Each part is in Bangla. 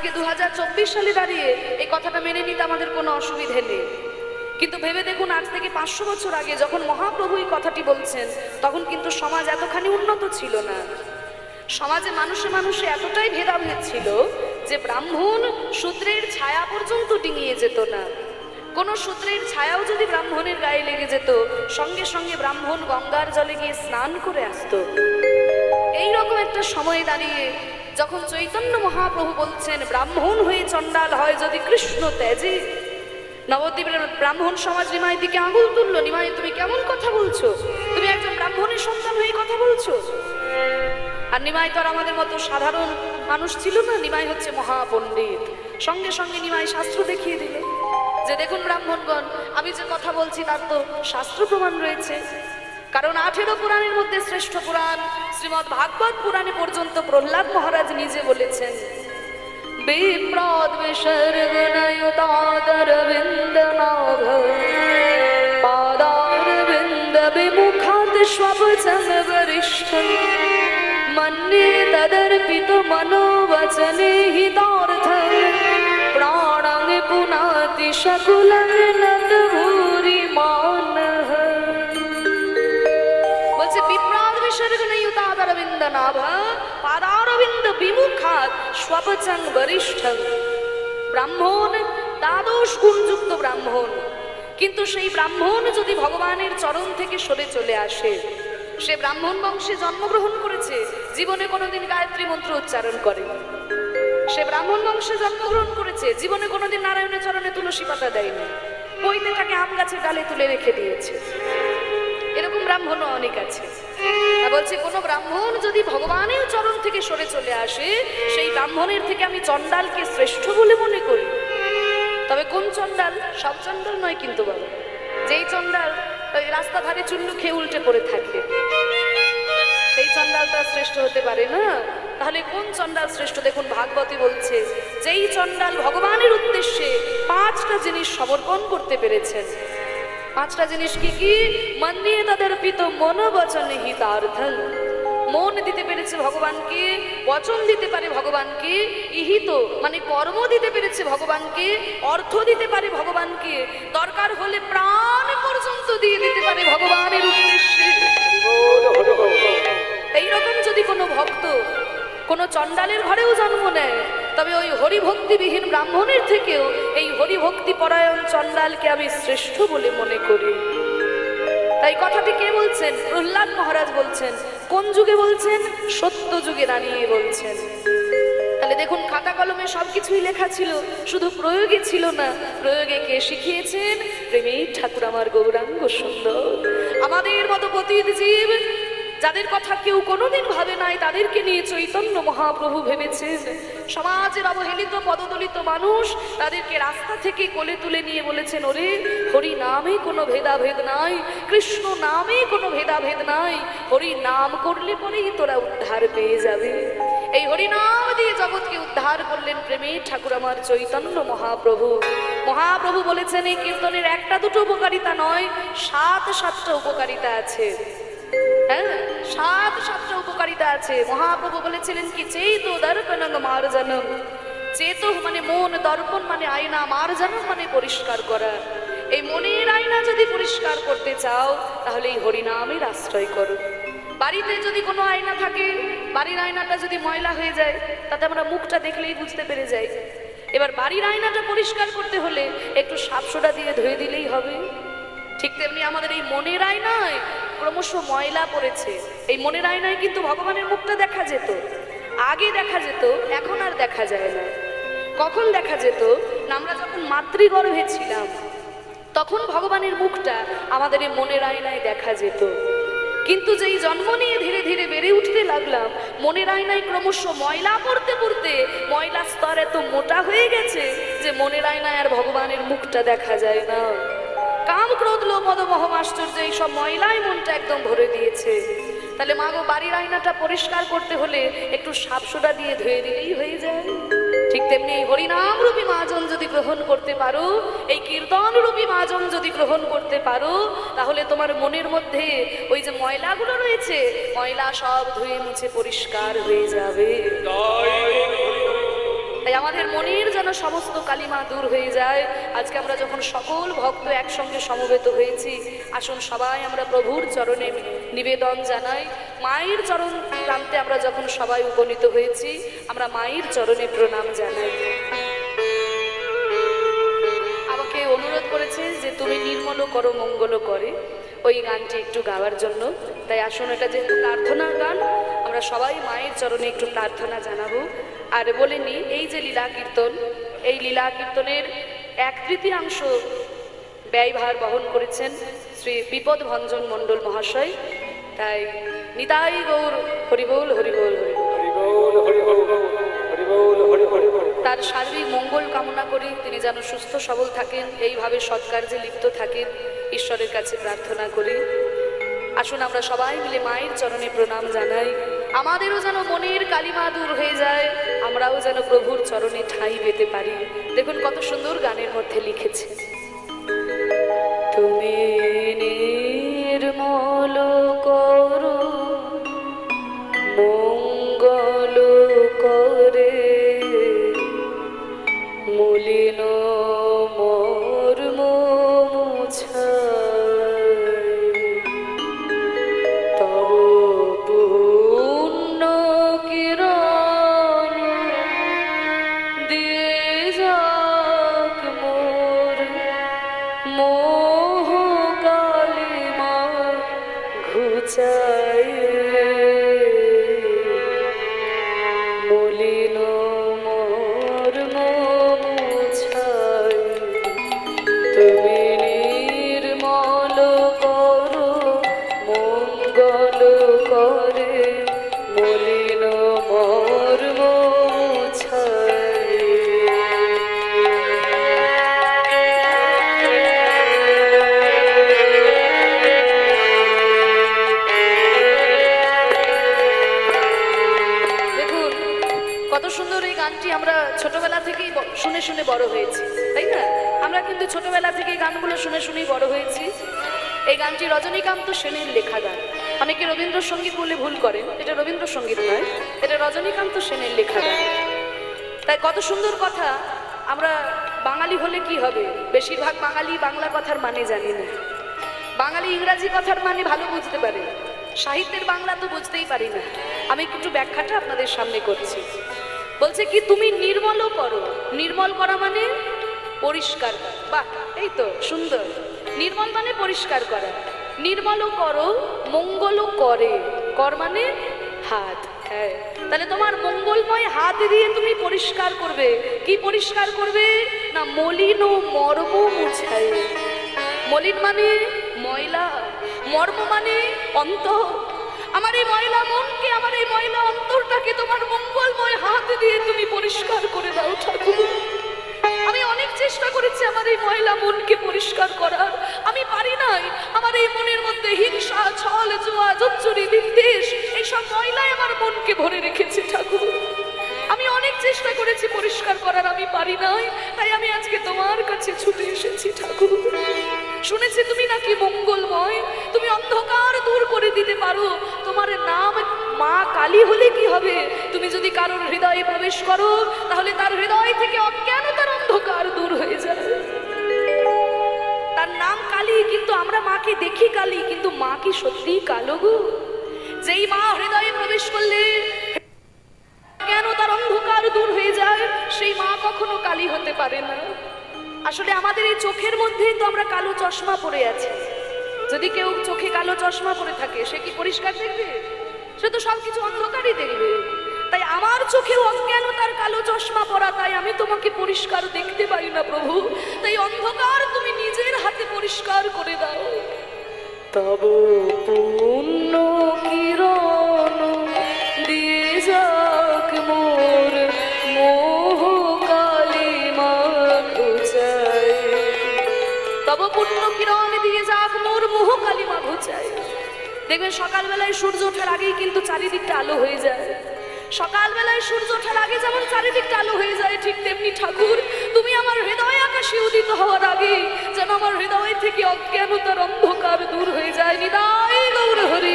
আজকে 2024 সালে দাঁড়িয়ে এই কথাটা মেনে নিতে আমাদের কোনো অসুবিধে নেই, কিন্তু ভেবে দেখুন আজ থেকে 500 বছর আগে যখন মহাপ্রভু এই কথাটি বলছেন তখন কিন্তু সমাজ এতখানি উন্নত ছিল না। সমাজে মানুষে মানুষে এতটাই ভেদাভেদ ছিল যে ব্রাহ্মণ শূদ্রের ছায়া পর্যন্ত ডিঙিয়ে যেত না। কোনো শূদ্রের ছায়াও যদি ব্রাহ্মণের গায়ে লেগে যেত সঙ্গে সঙ্গে ব্রাহ্মণ গঙ্গার জলে গিয়ে স্নান করে আসতো। এইরকম একটা সময় দাঁড়িয়ে যখন চৈতন্য মহাপ্রভু বলছেন ব্রাহ্মণ হয়ে চণ্ডাল হয় যদি কৃষ্ণ ত্যাজি, নবদ্বীপের ব্রাহ্মণ সমাজ নিমাই দিকে আঙুল তুললো, নিমাই তুমি কেমন কথা বলছো, তুমি একজন ব্রাহ্মণের সন্তান হয়ে কথা বলছো। আর নিমাই তো আর আমাদের মতো সাধারণ মানুষ ছিল না, নিমাই হচ্ছে মহাপণ্ডিত। সঙ্গে সঙ্গে নিমাই শাস্ত্র দেখিয়ে দিল যে দেখুন ব্রাহ্মণগণ, আমি যে কথা বলছি তার তো শাস্ত্র প্রমাণ রয়েছে। কারণ 18 পুরাণের মধ্যে শ্রেষ্ঠ পুরাণ শ্রীমদ্ ভাগবত পুরাণে পর্যন্ত প্রহ্লাদ মহারাজ নিজে বলেছেন বিপ্রদ বিসর্গনয়ুতাদরবিন্দ নাভ পাদারবিন্দ বিমুখাদ স্বপচন বরিষ্ঠম মন্যে তদর্পিত মনোবচনে হিতার্থম প্রাণং পুনাতি সকুলং নত ভূরি মানহ। বলছে বিপ্রদ বিসর্গনয়ুতাদরবিন্দ নাভ পাদারবিন্দ বিমুখাদ স্বপচন বরিষ্ঠম। ব্রাহ্মণ দ্বাদশ গুণযুক্ত ব্রাহ্মণ, কিন্তু সেই ব্রাহ্মণ যদি ভগবানের চরণ থেকে সরে চলে আসে, সে ব্রাহ্মণ বংশে জন্মগ্রহণ করেছে, জীবনে কোনোদিন গায়ত্রী মন্ত্র উচ্চারণ করে, সে ব্রাহ্মণ বংশে জন্মগ্রহণ করেছে, জীবনে কোনোদিন নারায়ণের চরণে তুলসী পাতা দেয়নি, পৈতেটাকে আম গাছের ডালে তুলে রেখে দিয়েছে। এরকম ব্রাহ্মণও অনেক আছে। বলছে কোন ব্রাহ্মণ যদি ভগবানের চরণ থেকে সরে চলে আসে, সেই ব্রাহ্মণের থেকে আমি চণ্ডালকে শ্রেষ্ঠ বলে মনে করি। তবে কোন চণ্ডাল? সব চণ্ডাল নয় কিন্তু বাবা। যেই চণ্ডাল ওই রাস্তা ধারে চুল্লু খেয়ে উল্টে পড়ে থাকে, সেই চণ্ডাল তার শ্রেষ্ঠ হতে পারে না। তাহলে কোন চণ্ডাল শ্রেষ্ঠ? দেখুন ভাগবতী বলছে যেই চণ্ডাল ভগবানের উদ্দেশ্যে 5টা জিনিস সমর্পণ করতে পেরেছেন। 5টা জিনিস কি কি? মন্যে তদর্পিত মনোবচনে হিতার্থং। মন দিতে পেরেছে ভগবানকে, বচন দিতে পারে ভগবানকে, ইহিত মানে কর্ম দিতে পেরেছে ভগবানকে, অর্থ দিতে পারে ভগবানকে, দরকার হলে প্রাণ পর্যন্ত দিয়ে দিতে পারে ভগবানের উদ্দেশ্যে। এইরকম যদি কোনো ভক্ত কোনো চণ্ডালের ঘরেও জন্ম নেয়, তবে ওই হরিভক্তিবিহীন ব্রাহ্মণের থেকেও এই হরিভক্তি পরায়ণ চণ্ডালকে আমি শ্রেষ্ঠ বলে মনে করি। তাই কথাটি কে বলছেন? প্রহ্লাদ মহারাজ বলছেন। কোন যুগে বলছেন? সত্য যুগে দাঁড়িয়ে বলছেন। তাহলে দেখুন খাতা কলমে সবকিছুই লেখা ছিল, শুধু প্রয়োগে ছিল না। প্রয়োগে কে শিখিয়েছেন? প্রেমের ঠাকুর আমার গৌরাঙ্গ সুন্দর। আমাদের মতো পতিত জীব যাদের কথা কেউ কোনোদিন ভাবে নাই, তাদেরকে নিয়ে চৈতন্য মহাপ্রভু ভেবেছেন। সমাজের অবহেলিত পদদলিত মানুষ, তাদেরকে রাস্তা থেকে কোলে তুলে নিয়ে বলেছেন ওরে হরি নামে কোনো ভেদাভেদ নাই, কৃষ্ণ নামে কোনো ভেদাভেদ নাই, হরি নাম করলে পরেই তোরা উদ্ধার পেয়ে যাবে। এই হরিনাম দিয়ে জগৎকে উদ্ধার করলেন প্রেমের ঠাকুর আমার চৈতন্য মহাপ্রভু। মহাপ্রভু বলেছেন এই কীর্তনের একটা দুটো উপকারিতা নয়, 7টা উপকারিতা আছে। হ্যাঁ, 7টা উপকারিতা আছে। মহাপ্রভু বলেছিলেন কি চেতো দর্পণং মার্জনম। চেতো মানে মন, দর্পণ মানে আয়না, মার্জনম মানে পরিষ্কার করা। এই মনের আয়না যদি পরিষ্কার করতে চাও তাহলে এই হরিনামের আশ্রয় করো। বাড়িতে যদি কোনো আয়না থাকে, বাড়ির আয়নাটা যদি ময়লা হয়ে যায়, তাতে আমরা মুখটা দেখলেই বুঝতে পেরে যাই। এবার বাড়ির আয়নাটা পরিষ্কার করতে হলে একটু সাপ সোডা দিয়ে ধুয়ে দিলেই হবে। ঠিক তেমনি আমাদের এই মনের আয়নায় ক্রমশ ময়লা পড়েছে। এই মনের আয়নায় কিন্তু ভগবানের মুখটা দেখা যেত, আগে দেখা যেত, এখন আর দেখা যায় না। কখন দেখা যেত না? আমরা যখন মাতৃগর্ভে ছিলাম তখন ভগবানের মুখটা আমাদের এই মনের আয়নায় দেখা যেত। কিন্তু যেই জন্ম নিয়ে ধীরে ধীরে বেড়ে উঠতে লাগলাম, মনের আয়নায় ক্রমশ ময়লা পড়তে পড়তে ময়লা স্তর এত মোটা হয়ে গেছে যে মনের আয়নায় আর ভগবানের মুখটা দেখা যায় না। কাম ক্রোধ লোভ মদ মোহ আশ্চর্য এইসব ময়লায় মনটা একদম ভরে দিয়েছে। তাহলে মা গো, বাড়ির আয়নাটা পরিষ্কার করতে হলে একটু সাপ সোডা দিয়ে ধুয়ে দিলেই হয়ে যায়। ঠিক তেমনি এই হরিনাম রূপী মাজন যদি গ্রহণ করতে পারো, এই কীর্তন রূপী মাজন যদি গ্রহণ করতে পারো, তাহলে তোমার মনের মধ্যে ওই যে ময়লাগুলো রয়েছে, ময়লা সব ধুয়ে মুছে পরিষ্কার হয়ে যাবে। তাই আমাদের মনের যেন সমস্ত কালিমা দূর হয়ে যায়। আজকে আমরা যখন সকল ভক্ত একসঙ্গে সমবেত হয়েছি, আসুন সবাই আমরা প্রভুর চরণে নিবেদন জানাই। মায়ের চরণ প্রান্তে আমরা যখন সবাই উপনীত হয়েছি, আমরা মায়ের চরণে প্রণাম জানাই। আমাকে অনুরোধ করেছে যে তুমি নির্মল করো মঙ্গল করে, ওই গানটি একটু গাওয়ার জন্য। তাই আসুন, এটা যেহেতু প্রার্থনার গান, আমরা সবাই মায়ের চরণে একটু প্রার্থনা জানাবো। আর বলিনি, এই যে লীলা কীর্তন, এই লীলা কীর্তনের 1/3 ব্যয়ভার বহন করেছেন শ্রী বিপদ ভঞ্জন মণ্ডল মহাশয়। তাই নিতাই গৌর হরিবোল হরিবোল হরিবোল। তার সার্বিক মঙ্গল কামনা করি, তিনি যেন সুস্থ সবল থাকেন, এইভাবে সৎকার্যে লিপ্ত থাকেন, ঈশ্বরের কাছে প্রার্থনা করি। আসুন আমরা সবাই মিলে মায়ের চরণে প্রণাম জানাই। আমাদেরও যেন মনের কালিমা দূর হয়ে যায়, আমরাও যেন প্রভুর চরণে ঠাঁই পেতে পারি। দেখুন কত সুন্দর গানের মধ্যে লিখেছে, তুমি নির্মল করো মঙ্গল করে, মলিন মর্ম মুছায়, তব পুণ্য কিরণ দিয়ে যাক মোর মোহ কালিমা ঘুচায়, মলিন মর্ম মুছায়, তুমি নির্মল করো মঙ্গল করে, মলিন মর্ম মুছায়। দেখুন কত সুন্দর এই গানটি, আমরা ছোটবেলা থেকেই শুনে শুনে বড় হয়েছি, তাই না? আমরা কিন্তু ছোটবেলা থেকে এই গানগুলো শুনে শুনেই বড় হয়েছি। এই গানটি রজনীকান্ত সেনের লেখা গান। অনেকে রবীন্দ্রসঙ্গীত বলে ভুল করেন, এটা রবীন্দ্রসঙ্গীত নয়, এটা রজনীকান্ত সেনের লেখা গান। তাই কত সুন্দর কথা। আমরা বাঙালি হলে কি হবে, বেশিরভাগ বাঙালি বাংলা কথার মানে জানি না, বাঙালি ইংরাজি কথার মানে ভালো বুঝতে পারে, সাহিত্যের বাংলা তো বুঝতেই পারি না। আমি একটু ব্যাখ্যাটা আপনাদের সামনে করছি। বলছে কি, তুমি নির্মল করো, নির্মল করা মানে পরিষ্কার। বাহ, এই তো সুন্দর। নির্মল মানে পরিষ্কার করা। নির্মল করো মঙ্গল করে, কর মানে হাত। হ্যাঁ, তাহলে তোমার মঙ্গলময় হাত দিয়ে তুমি পরিষ্কার করবে। কি পরিষ্কার করবে না, মলিন ও মর্ম মুছায়। মলিন মানে ময়লা, মর্ম মানে অন্তর। আমার এই ময়লা মনকে, আমার এই ময়লা অন্তরটাকে তোমার মঙ্গলময় হাত দিয়ে তুমি পরিষ্কার করে দাও ঠাকুর। আমি অনেক চেষ্টা করেছি আমার এই ময়লা মনকে পরিষ্কার করার, আমি পারি নাই। আমার এই মনের মধ্যে হিংসা, ছল, জুয়া, জুচ্চুরি, বিদ্বেষ, এইসব ময়লায় আমার মনকে ভরে রেখেছে ঠাকুর। আমি অনেক চেষ্টা করেছি পরিষ্কার করার, আমি পারি নাই। তাই আমি আজকে তোমার কাছে ছুটে এসেছি ঠাকুর। শুনেছি তুমি নাকি মঙ্গলময়, তুমি অন্ধকার দূর করে দিতে পারো। তোমার নাম মা কালী হলে কি হবে, তুমি যদি কারোর হৃদয়ে প্রবেশ করো, তাহলে তার হৃদয় থেকে অজ্ঞানতার অন্ধকার দূর হয়ে যায়। তার নাম কালী, কিন্তু আমরা মাকে দেখি কালী, কিন্তু মা কি সত্যি কালো গো? যেই মা হৃদয়ে প্রবেশ করলে অজ্ঞানতার অন্ধকার দূর হয়ে যায়, সেই মা কখনো কালী হতে পারে না। আসলে আমাদের এই চোখের মধ্যেই তো আমরা কালো চশমা পরে আছি। যদি কেউ চোখে কালো চশমা পরে থাকে, সে কি পরিষ্কার দেখবে? সে তো সবকিছু অন্ধকারই দেখবে। তাই আমার চোখেও অজ্ঞানতার কালো চশমা পরা, তাই আমি তোমাকে পরিষ্কার দেখতে পাই না প্রভু। তাই অন্ধকার তুমি নিজের হাতে পরিষ্কার করে দাও। তব পুণ্য কিরণ দিয়ে যাক মোর মোহ কালিমা ঘুচায়। তব পুণ্য কিরণ দিয়ে যাক মোর মোহ কালিমা ঘুচায়। দেখবেন সকালবেলায় সূর্য ওঠার আগেই কিন্তু চারিদিকটা আলো হয়ে যায়। সকালবেলায় সূর্য ওঠার আগে যেমন চারিদিকটা আলো হয়ে যায়, ঠিক তেমনি ঠাকুর তুমি আমার হৃদয় আকাশে উদিত হওয়ার আগে যেন আমার হৃদয় থেকে অজ্ঞানতার অন্ধকার দূর হয়ে যায়। নিতাই গৌর হরি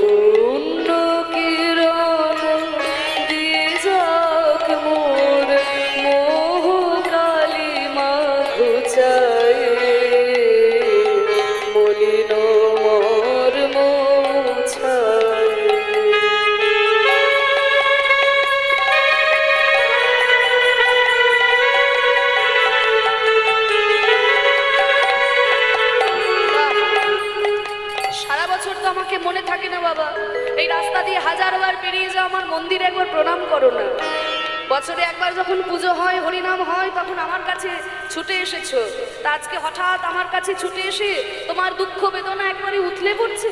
পুণ্য কিরণ দিয়ে প্রণাম করো না। বছরে একবার যখন পুজো হয়, হরিনাম হয়, তখন আমার কাছে ছুটে এসেছো। তা আজকে হঠাৎ আমার কাছে ছুটে এসে তোমার দুঃখ বেদনা একবারে উথলে পড়ছে।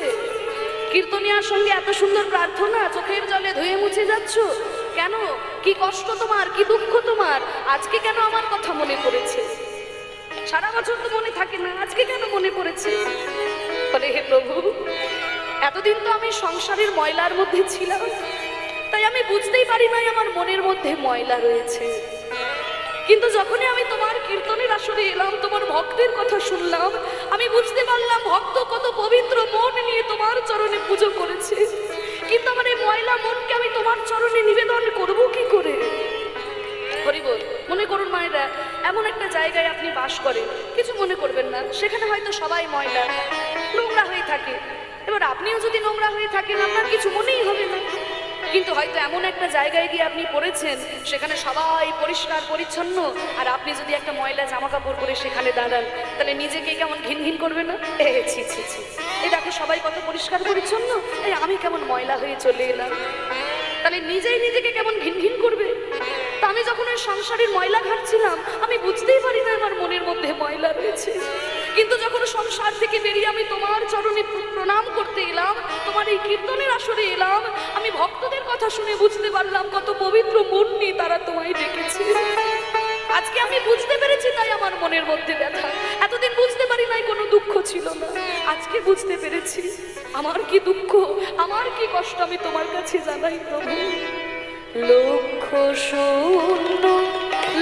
কীর্তনিয়ার সঙ্গে এত সুন্দর প্রার্থনা চোখের জলে ধুয়ে মুছে যাচ্ছ কেন? কি কষ্ট তোমার, কি দুঃখ তোমার? আজকে কেন আমার কথা মনে পড়েছে? সারা বছর তো মনে থাকে না, আজকে কেন মনে পড়েছে? বলে, হে প্রভু, এতদিন তো আমি সংসারের ময়লার মধ্যে ছিলাম, তাই আমি বুঝতেই পারি নাই আমার মনের মধ্যে ময়লা রয়েছে। কিন্তু যখনই আমি তোমার কীর্তনের আসরে এলাম, তোমার ভক্তের কথা শুনলাম, আমি বুঝতে পারলাম ভক্ত কত পবিত্র মন নিয়ে তোমার চরণে পুজো করেছে। কিন্তু আমার এই ময়লা মনকে আমি তোমার চরণে নিবেদন করব কি করে? হরি বল। মনে করুন মায়েরা, এমন একটা জায়গায় আপনি বাস করেন, কিছু মনে করবেন না, সেখানে হয়তো সবাই ময়লা নোংরা হয়ে থাকে। এবার আপনিও যদি নোংরা হয়ে থাকেন, আপনার কিছু মনেই হবে না। কিন্তু হয়তো এমন একটা জায়গায় গিয়ে আপনি পড়েছেন, সেখানে সবাই পরিষ্কার পরিচ্ছন্ন, আর আপনি যদি একটা ময়লা জামা কাপড় পরে সেখানে দাঁড়ান, তাহলে নিজেকে কেমন ঘিন ঘিন করবে না? ছি ছি ছি, এই দেখো সবাই কত পরিষ্কার পরিচ্ছন্ন, এই আমি কেমন ময়লা হয়ে চলে এলাম। তাহলে নিজেই নিজেকে কেমন ঘিন ঘিন করবে। তা আমি যখন ওই সংসারের ময়লা ঘাটছিলাম, আমি বুঝতেই পারি না আমার মনের মধ্যে ময়লা রয়েছে। কিন্তু যখন সংসার থেকে বেরিয়ে আমি তোমার চরণে প্রণাম করতে এলাম, তোমার এই কীর্তনের আসরে এলাম, আমি ভক্তদের কথা শুনে বুঝতে পারলাম কত পবিত্র মন নিয়ে তারা তোমায় ডেকেছে। আজকে আমি বুঝতে পেরেছি, তাই আমার মনের মধ্যে ব্যথা। এতদিন বুঝতে পারি নাই, কোনো দুঃখ ছিল না, আজকে বুঝতে পেরেছি আমার কি দুঃখ, আমার কি কষ্ট আমি তোমার কাছে জানাই প্রভু। লক্ষ শূন্য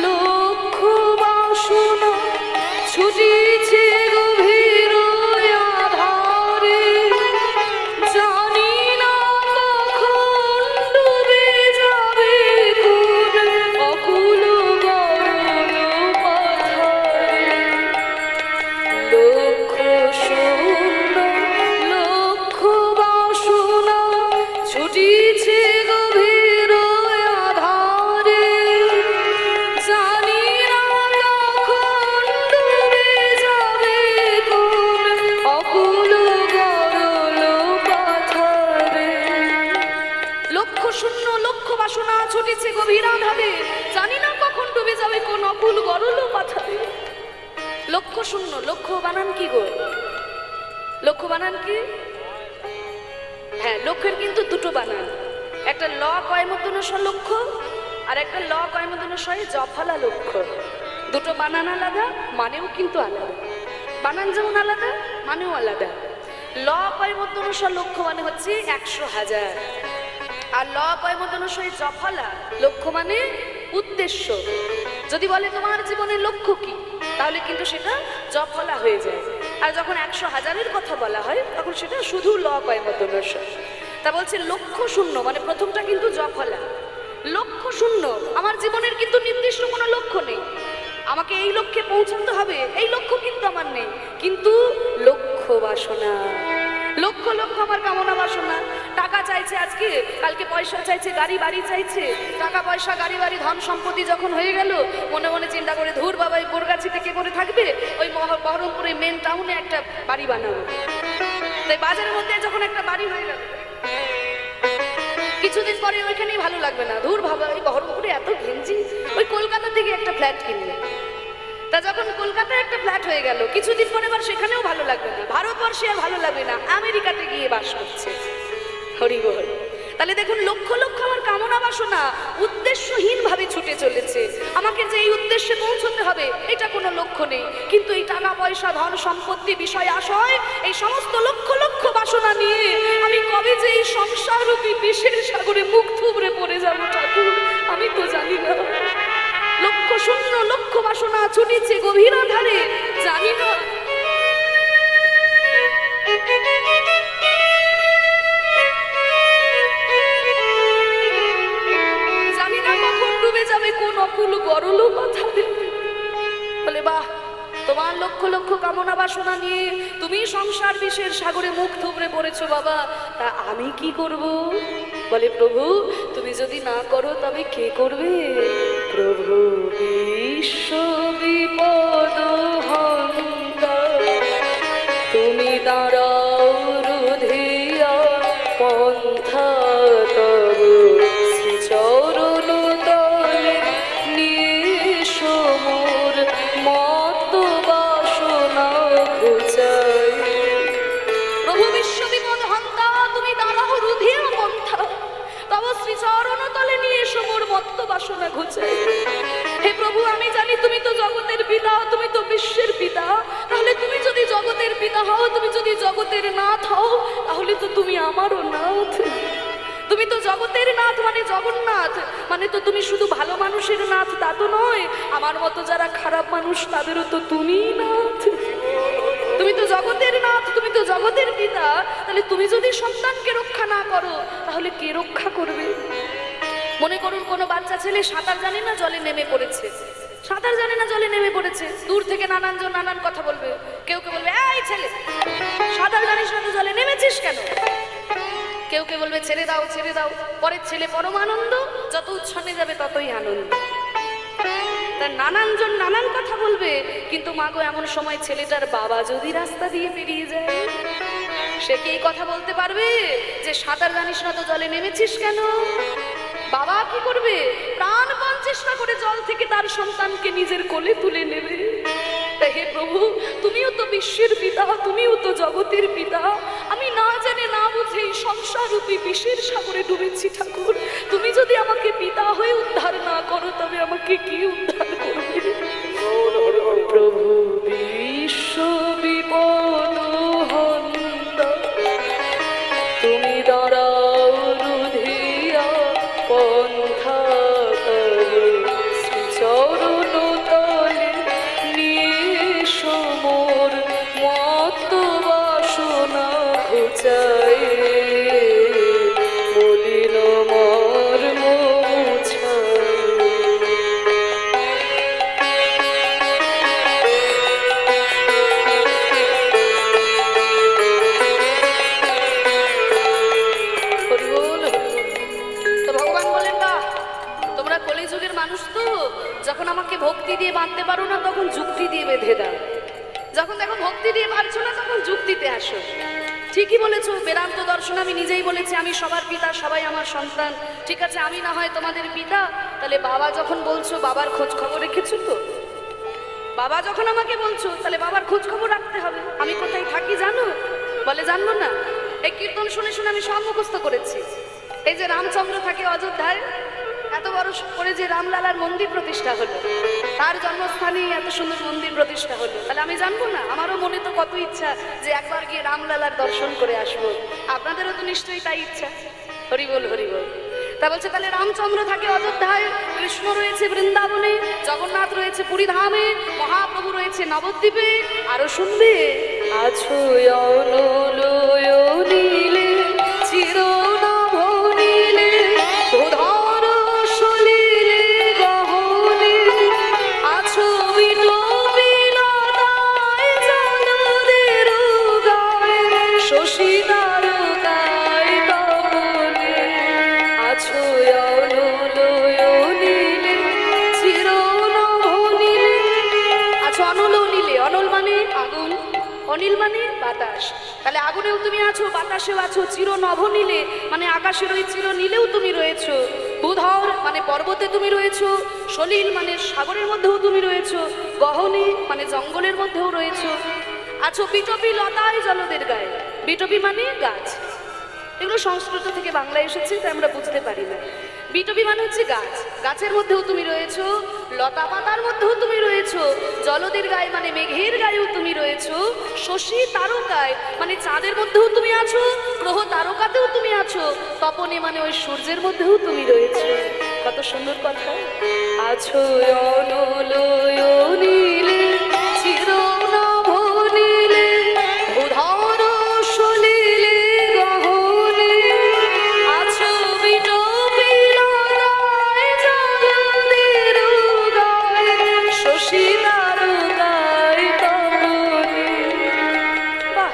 লক্ষ বাসনা ছুটিছে গভীর আধারে, জানি না কখন ডুবে যাবে কোন অকুল গরল পাথারে। লক্ষ শূন্য লক্ষ বাসনা ছুটিছে গভীর আধারে, জানি না কখন ডুবে যাবে কোন অকুল গরল পাথারে। লক্ষ শূন্য লক্ষ বাসনা ছুটিছে গভীর আধারে, জানি না কখন ডুবে যাবে কোন অকুল গরল পাথারে। লক্ষ শূন্য, লক্ষ বানান কি গো? লক্ষ বানান কি? হ্যাঁ, লক্ষ্যের কিন্তু দুটো বানান, একটা ল কয়মতনস লক্ষ্য আর একটা ল কয়মতনস জফলা লক্ষ্য। দুটো বানান আলাদা, মানেও কিন্তু আলাদা। বানান যেমন আলাদা, মানেও আলাদা। ল কয়মতনস লক্ষ্য মানে হচ্ছে 100,000, আর ল কয়মতনস জফলা লক্ষ্য মানে উদ্দেশ্য। যদি বলে তোমার জীবনের লক্ষ্য কি, তাহলে কিন্তু সেটা জফলা হয়ে যায়। আর যখন 100,000-এর কথা বলা হয়, তখন সেটা শুধু ল কয়মতনস। তা বলছে লক্ষ্য শূন্য, মানে প্রথমটা কিন্তু জফলা। লক্ষ্য শূন্য, আমার জীবনের কিন্তু নির্দিষ্ট কোনো লক্ষ্য নেই, আমাকে এই লক্ষ্যে পৌঁছাতে হবে এই লক্ষ্য কিন্তু আমার নেই। কিন্তু লক্ষ্য বাসনা, লক্ষ লক্ষ আমার কামনা বাসনা। টাকা চাইছে আজকে, কালকে পয়সা চাইছে, গাড়ি বাড়ি চাইছে। টাকা পয়সা গাড়ি বাড়ি ধন সম্পত্তি যখন হয়ে গেল, মনে মনে চিন্তা করে, ধুর বাবা, এই বোরগাছিতে কে করে থাকবে, ওই বহরমপুরে মেন টাউনে একটা বাড়ি বানাবো। তাই বাজারের মধ্যে যখন একটা বাড়ি হয়ে গেল, কিছুদিন পরে ওইখানেই ভালো লাগবে না, ধুর বাবা, এই বহরমপুরে এত ঘেঞ্জি, ওই কলকাতা থেকে একটা ফ্ল্যাট কিনবে। তা যখন কলকাতায় একটা ফ্ল্যাট হয়ে গেল, কিছুদিন পরে আবার সেখানেও ভালো লাগবে না, ভারতবর্ষে আর ভালো লাগবে না, আমেরিকাতে গিয়ে বাস করছে। হরি বল। তাহলে দেখুন, লক্ষ লক্ষ আমার কামনা বাসনা উদ্দেশ্যহীন ভাবে ছুটে চলেছে। আমাকে যে এই উদ্দেশ্যে পৌঁছতে হবে, এটা কোনো লক্ষ্য নেই। কিন্তু এই টাকা পয়সা ধন সম্পত্তি বিষয় আশয়, এই সমস্ত লক্ষ লক্ষ বাসনা নিয়ে আমি কবে যে এই সংসার রূপী বিষের সাগরে মুখ থুবড়ে পড়ে যাবো ঠাকুর, আমি তো জানি না। লক্ষ শূন্য লক্ষ বাসনা ছুটিছে গভীর আধারে, জানি না কখন ডুবে যাবে কোন অকুল গরল পাথারে। বলে, বাহ, তোমার লক্ষ লক্ষ কামনা বাসনা নিয়ে তুমি সংসার বিষের সাগরে মুখ থুবড়ে পড়েছো বাবা, তা আমি কি করব? বলে, প্রভু, তুমি যদি না করো তবে কে করবে? প্রভু বিশ্ব বিপদ হন্তা, তুমি দাঁড়াও রুধিয়া পন্থা তব শ্রীচরণ বাসনা ঘুচাই। হে প্রভু, আমি জানি তুমি তো জগতের পিতা, তুমি তো বিশ্বের পিতা। তাহলে তুমি যদি জগতের পিতা হও, তুমি যদি জগতের নাথ হও, তাহলে তো তুমি আমারও নাথ। তুমি তো জগতের নাথ মানে জগন্নাথ, মানে তো তুমি শুধু ভালো মানুষের নাথ তা তো নয়, আমার মতো যারা খারাপ মানুষ তাদেরও তো তুমিই নাথ। তুমি তো জগতের নাথ, তুমি তো জগতের পিতা। তাহলে তুমি যদি সন্তানকে রক্ষা না করো, তাহলে কে রক্ষা করবে? মনে করুন কোনো বাচ্চা ছেলে সাঁতার জানে না, জলে নেমে পড়েছে। সাঁতার জানে না, জলে নেমে পড়েছে। দূর থেকে নানানজন নানান কথা বলবে। কেউ কেউ বলবে, এই ছেলে সাঁতার জানিস না তো জলে নেমেছিস কেন? কেউ কেউ বলবে ছেড়ে দাও ছেড়ে দাও। পরের ছেলে পরম আনন্দ, যত উচ্ছন্নে যাবে ততই আনন্দ। তার নানানজন নানান কথা বলবে, কিন্তু মাগো এমন সময় ছেলেটার বাবা যদি রাস্তা দিয়ে বেরিয়ে যায়, সে কি এই কথা বলতে পারবে যে সাঁতার জানিস না তো জলে নেমেছিস কেন? বাবা কি করবে? প্রাণপণ চেষ্টা করে জল থেকে তার সন্তানকে নিজের কোলে তুলে নেবে। হে প্রভু, তুমিও তো বিশ্বের পিতা, তুমিও তো জগতের পিতা। আমি না জেনে না বুঝেই সংসার রূপী বিষের সাগরে ডুবেছি ঠাকুর। তুমি যদি আমাকে পিতা হয়ে উদ্ধার না করো, তবে আমাকে কি উদ্ধার করবে? প্রভু বিশ্ব বিপদ হন্তা, তুমি দাঁড়াও রুধিয়া পন্থা তলে, শ্রীচরণ তলে নিয়ে সমর মত বাসনা ঘুচাই, বলিল মর্ম মুছাই। কলিযুগের মানুষ তো, যখন আমাকে ভক্তি দিয়ে বাঁধতে পারো না, তখন যুক্তি দিয়ে বেঁধে দাও। যখন দেখো ভক্তি দিয়ে পারছো না, তখন যুক্তিতে আসো। ঠিকই বলেছো, বেদান্ত দর্শন আমি নিজেই বলেছি, আমি সবার পিতা, সবাই আমার সন্তান। ঠিক আছে, আমি না হয় তোমাদের পিতা, তাহলে বাবা যখন বলছো, বাবার খোঁজ খবর রেখেছো তো? বাবা যখন আমাকে বলছো, তাহলে বাবার খোঁজ খবর রাখতে হবে। আমি কোথায় থাকি জানো? বলে জানবো না। এই কীর্তন শুনে শুনে আমি সব মুখস্থ করেছি। এই যে রামচন্দ্র থাকে অযোধ্যায়, এত বড় করে যে রামলালার মন্দির প্রতিষ্ঠা হলো, তার জন্মস্থানে এত সুন্দর মন্দির প্রতিষ্ঠা হলো, তাহলে আমি জানবো না? আমারও মনে তো কত ইচ্ছা যে একবার গিয়ে রামলালার দর্শন করে আসবো। আপনাদেরও তো নিশ্চয়ই তাই ইচ্ছা। হরি বল হরি বল। তা বলছে তাহলে রামচন্দ্র থাকে অযোধ্যায়, কৃষ্ণ রয়েছে বৃন্দাবনে, জগন্নাথ রয়েছে পুরী ধামে, মহাপ্রভু রয়েছে নবদ্বীপে। আরো শুনবে, আছো নীলে চির অনিল মানে বাতাস, তাহলে আগুনেও তুমি আছো, বাতাসেও আছো। চির নভ নীলে মানে আকাশের ওই চির নীলেও তুমি রয়েছো। ভূধর মানে পর্বতে তুমি রয়েছো। সলিল মানে সাগরের মধ্যেও তুমি রয়েছো। গহনে মানে জঙ্গলের মধ্যেও রয়েছো। আছো বিটপি লতায় জলদের গায়ে। বিটপি মানে গাছ। এগুলো সংস্কৃত থেকে বাংলায় এসেছে, তাই আমরা বুঝতে পারি না। বিটপি মানে হচ্ছে গাছ, গাছের মধ্যেও তুমি রয়েছো, লতা পাতার মধ্যেও তুমি রয়েছো। জলদের গায়ে মানে মেঘের গায়েও তুমি রয়েছো। শশী তারকায় মানে চাঁদের মধ্যেও তুমি আছো, গ্রহ তারকাতেও তুমি আছো। তপনে মানে ওই সূর্যের মধ্যেও তুমি রয়েছো। কত সুন্দর কথা। আছো অনল নীলে চির নভ নীলে, উধর সলিলে গহনে, আছো বিটপি লতায় জলদের গায়ে, শশী তারকায় তপনে। বাহ,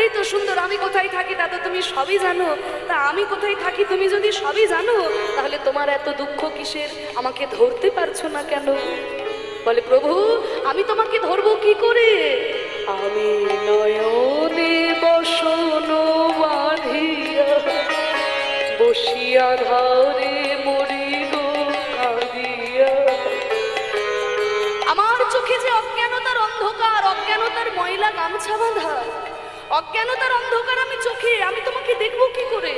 এই তো সুন্দর। আমি কোথায় থাকি তা তো তুমি সবই জানো। তা আমি কোথায় থাকি তুমি যদি সবই জানো, তাহলে তোমার এত দুঃখ কিসের? আমাকে ধরতে পারছো না কেন? বলে প্রভু, আমি তোমাকে ধরবো কি করে? আমি নয়নে বসন বাঁধিয়া, বসিয়া ধারে মরিল কাঁদিয়া। আমার চোখে যে অজ্ঞানতার অন্ধকার, অজ্ঞানতার ময়লা গামছা বাঁধা, অজ্ঞানতার অন্ধকার আমি চোখে, আমি তোমাকে দেখবো কি করে?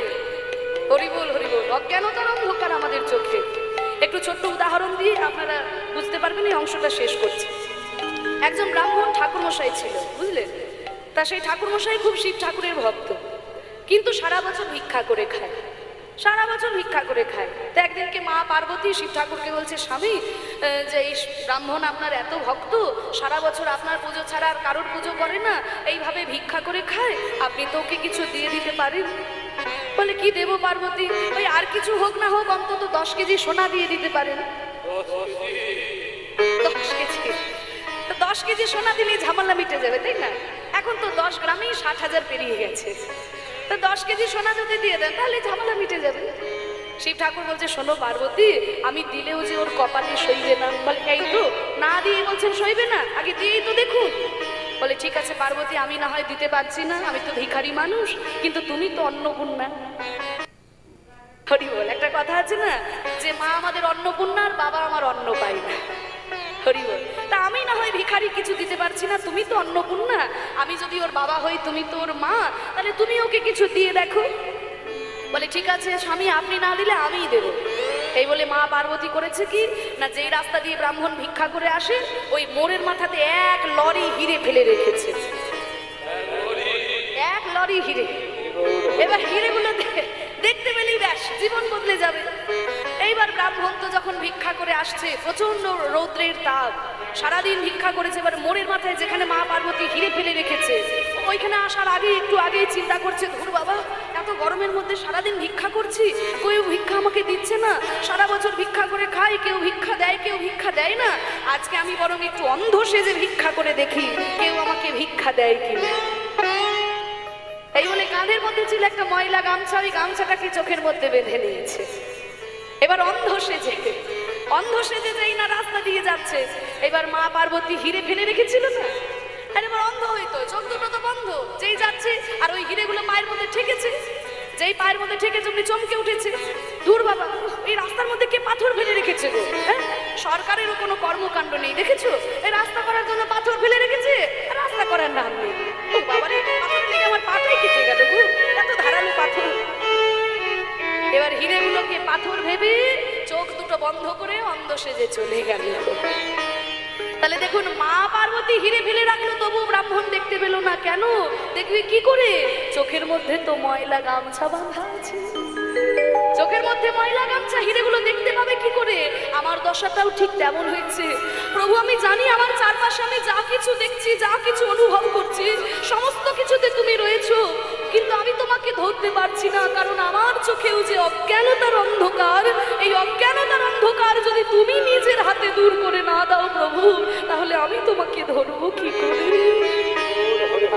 হরি বল হরি বল। অজ্ঞানতার অন্ধকার আমাদের চোখে। একটু ছোট্ট উদাহরণ দিয়ে আপনারা বুঝতে পারবেন, এই অংশটা শেষ করছি। একজন ব্রাহ্মণ ঠাকুরমশাই ছিল, বুঝলেন? তা সেই ঠাকুরমশাই খুব শিব ঠাকুরের ভক্ত, কিন্তু সারা বছর ভিক্ষা করে খায়, সারা বছর ভিক্ষা করে খায়। তো একদিনকে মা পার্বতী শিব ঠাকুরকে বলছে, স্বামী, যে এই ব্রাহ্মণ আপনার এত ভক্ত, সারা বছর আপনার পুজো ছাড়া আর কারোর পুজো করে না, এইভাবে ভিক্ষা করে খায়, আপনি তো ওকে কিছু দিয়ে দিতে পারেন। বলে, কি দেবো পার্বতী? ওই আর কিছু হোক না হোক অন্তত 10 কেজি সোনা দিয়ে দিতে পারেন। 10 কেজি, তো 10 কেজি সোনা দিলে ঝামেলা মিটে যাবে, তাই না? এখন তো 10 গ্রামেই 60,000 পেরিয়ে গেছে, তো 10 কেজি সোনা যদি দিয়ে দেন তাহলে ঝামেলা মিটে যাবে। শিব ঠাকুর বলছে, শোনো পার্বতী, আমি দিলেও যে ওর কপালে সইবে না। বলে, এই তো না দিয়ে বলছেন সইবে না, আগে দিয়েই তো দেখুন। বলে, ঠিক আছে পার্বতী, আমি না হয় দিতে পারছি না, আমি তো ভিখারি মানুষ, কিন্তু তুমি তো অন্নপূর্ণা। হরি বল। একটা কথা আছে না, যে মা আমাদের অন্নপূর্ণা আর বাবা আমার অন্ন পায় না। হরি বল। তা আমি না হয় ভিখারি, কিছু দিতে পারছি না, তুমি তো অন্নপূর্ণা, আমি যদি ওর বাবা হই, তুমি তো ওর মা, তাহলে তুমি ওকে কিছু দিয়ে দেখো। বলে, ঠিক আছে স্বামী, আপনি না দিলে আমিই দেবো। এই বলে মা পার্বতী করেছে কি না, যেই রাস্তা দিয়ে ব্রাহ্মণ ভিক্ষা করে আসে, ওই মোড়ের মাথাতে 1 লরি হিরে ফেলে রেখেছে, 1 লরি হিরে। এবার হিরেগুলো দেখতে পেলেই ব্যাস জীবন বদলে যাবে। এইবার ব্রাহ্মণ তো যখন ভিক্ষা করে আসছে, প্রচন্ড রৌদ্রের তাপ, সারাদিন ভিক্ষা করেছে, এবার মোড়ের মাথায় যেখানে মা পার্বতী হিরে ফেলে রেখেছে, ওইখানে আসার আগে একটু আগেই চিন্তা করছে, ধুর বাবা, এত গরমের মধ্যে সারাদিন ভিক্ষা করছি, কেউ ভিক্ষা আমাকে দিচ্ছে না, সারা বছর ভিক্ষা করে খাই, কেউ ভিক্ষা দেয়, কেউ ভিক্ষা দেয় না, আজকে আমি বরং একটু অন্ধ সেজে ভিক্ষা করে দেখি কেউ আমাকে ভিক্ষা দেয় কিনা। এই বলে কাঁধের মধ্যে ছিল একটা ময়লা গামছা, ওই গামছাটাকে চোখের মধ্যে বেঁধে নিয়েছে। এবার অন্ধ সেজে যেই না রাস্তা দিয়ে যাচ্ছে, এবার মা পার্বতী হিরে ফেলে রেখেছিল না, আর এবার অন্ধ হইতো, চোখ দুটো তো বন্ধ, যেই যাচ্ছে আর ওই হিরেগুলো পায়ের মধ্যে ঠেকেছে, যেই পায়ের মধ্যে ঠেকেছে উনি চমকে উঠেছে, দূর বাবা, এই রাস্তার মধ্যে কে পাথর ফেলে রেখেছে গো? হ্যাঁ, সরকারেরও কোনো কর্মকাণ্ড নেই, দেখেছো? এই রাস্তা করার জন্য পাথর ফেলে রেখেছে, রাস্তা করার নাম নেই। ও বাবা রে, পাথর লেগে আমার পাটাই কেটে গেল গো, এত ধারালো পাথর। এবার হিরেগুলোকে পাথর ভেবে চোখ দুটো বন্ধ করে অন্ধ সেজে চলে গেল। তাহলে দেখুন, মা পার্বতী হিরে ফেলে রাখলো, তবু ব্রাহ্মণ দেখতে পেল না। কেন? দেখবি কি করে? চোখের মধ্যে তো ময়লা গামছা বাঁধা আছে, চোখের মধ্যে ময়লা গামছা, হিরেগুলো দেখতে পাবে কি করে? আমার দশাটাও ঠিক তেমন হয়েছে প্রভু। আমি জানি আমার চারপাশে আমি যা কিছু দেখছি, যা কিছু অনুভব করছি, সমস্ত কিছুতে তুমি রয়েছো, কিন্তু আমি তোমাকে ধরতে পারছি না, কারণ আমার চোখেও যে অজ্ঞানতার অন্ধকার, এই অজ্ঞানতার অন্ধকার যদি তুমি নিজের হাতে দূর করে না দাও প্রভু, তাহলে আমি তোমাকে ধরবো কি করে?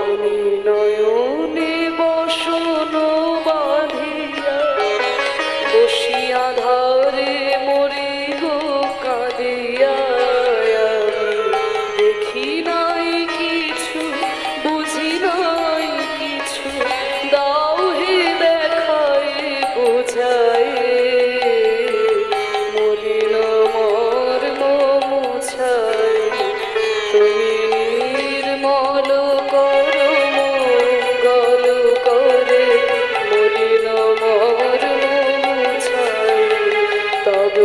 আমি নয়নে বসন বাঁধিয়া বসিয়া ধারে মরি গো কাঁদিয়া, দেখি নাই কিছু, বুঝি নাই কিছু, দাও হে দেখায় বোঝায়, মলিন মর্ম মুছায়, তুমি নির্মল করো মঙ্গল করে, মলিন মর্ম মুছায়, তব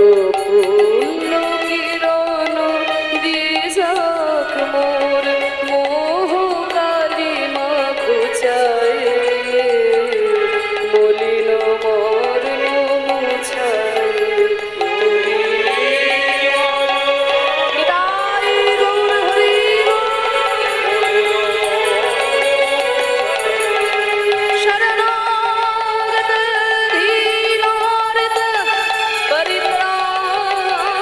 পূর্ণ কিরণ দিয়ে যাক মোর মোহ কালিমা ঘুচায়, মলিন মর্ম মুছায়, শরণাগত ধীরার্থ পরিত্রাণ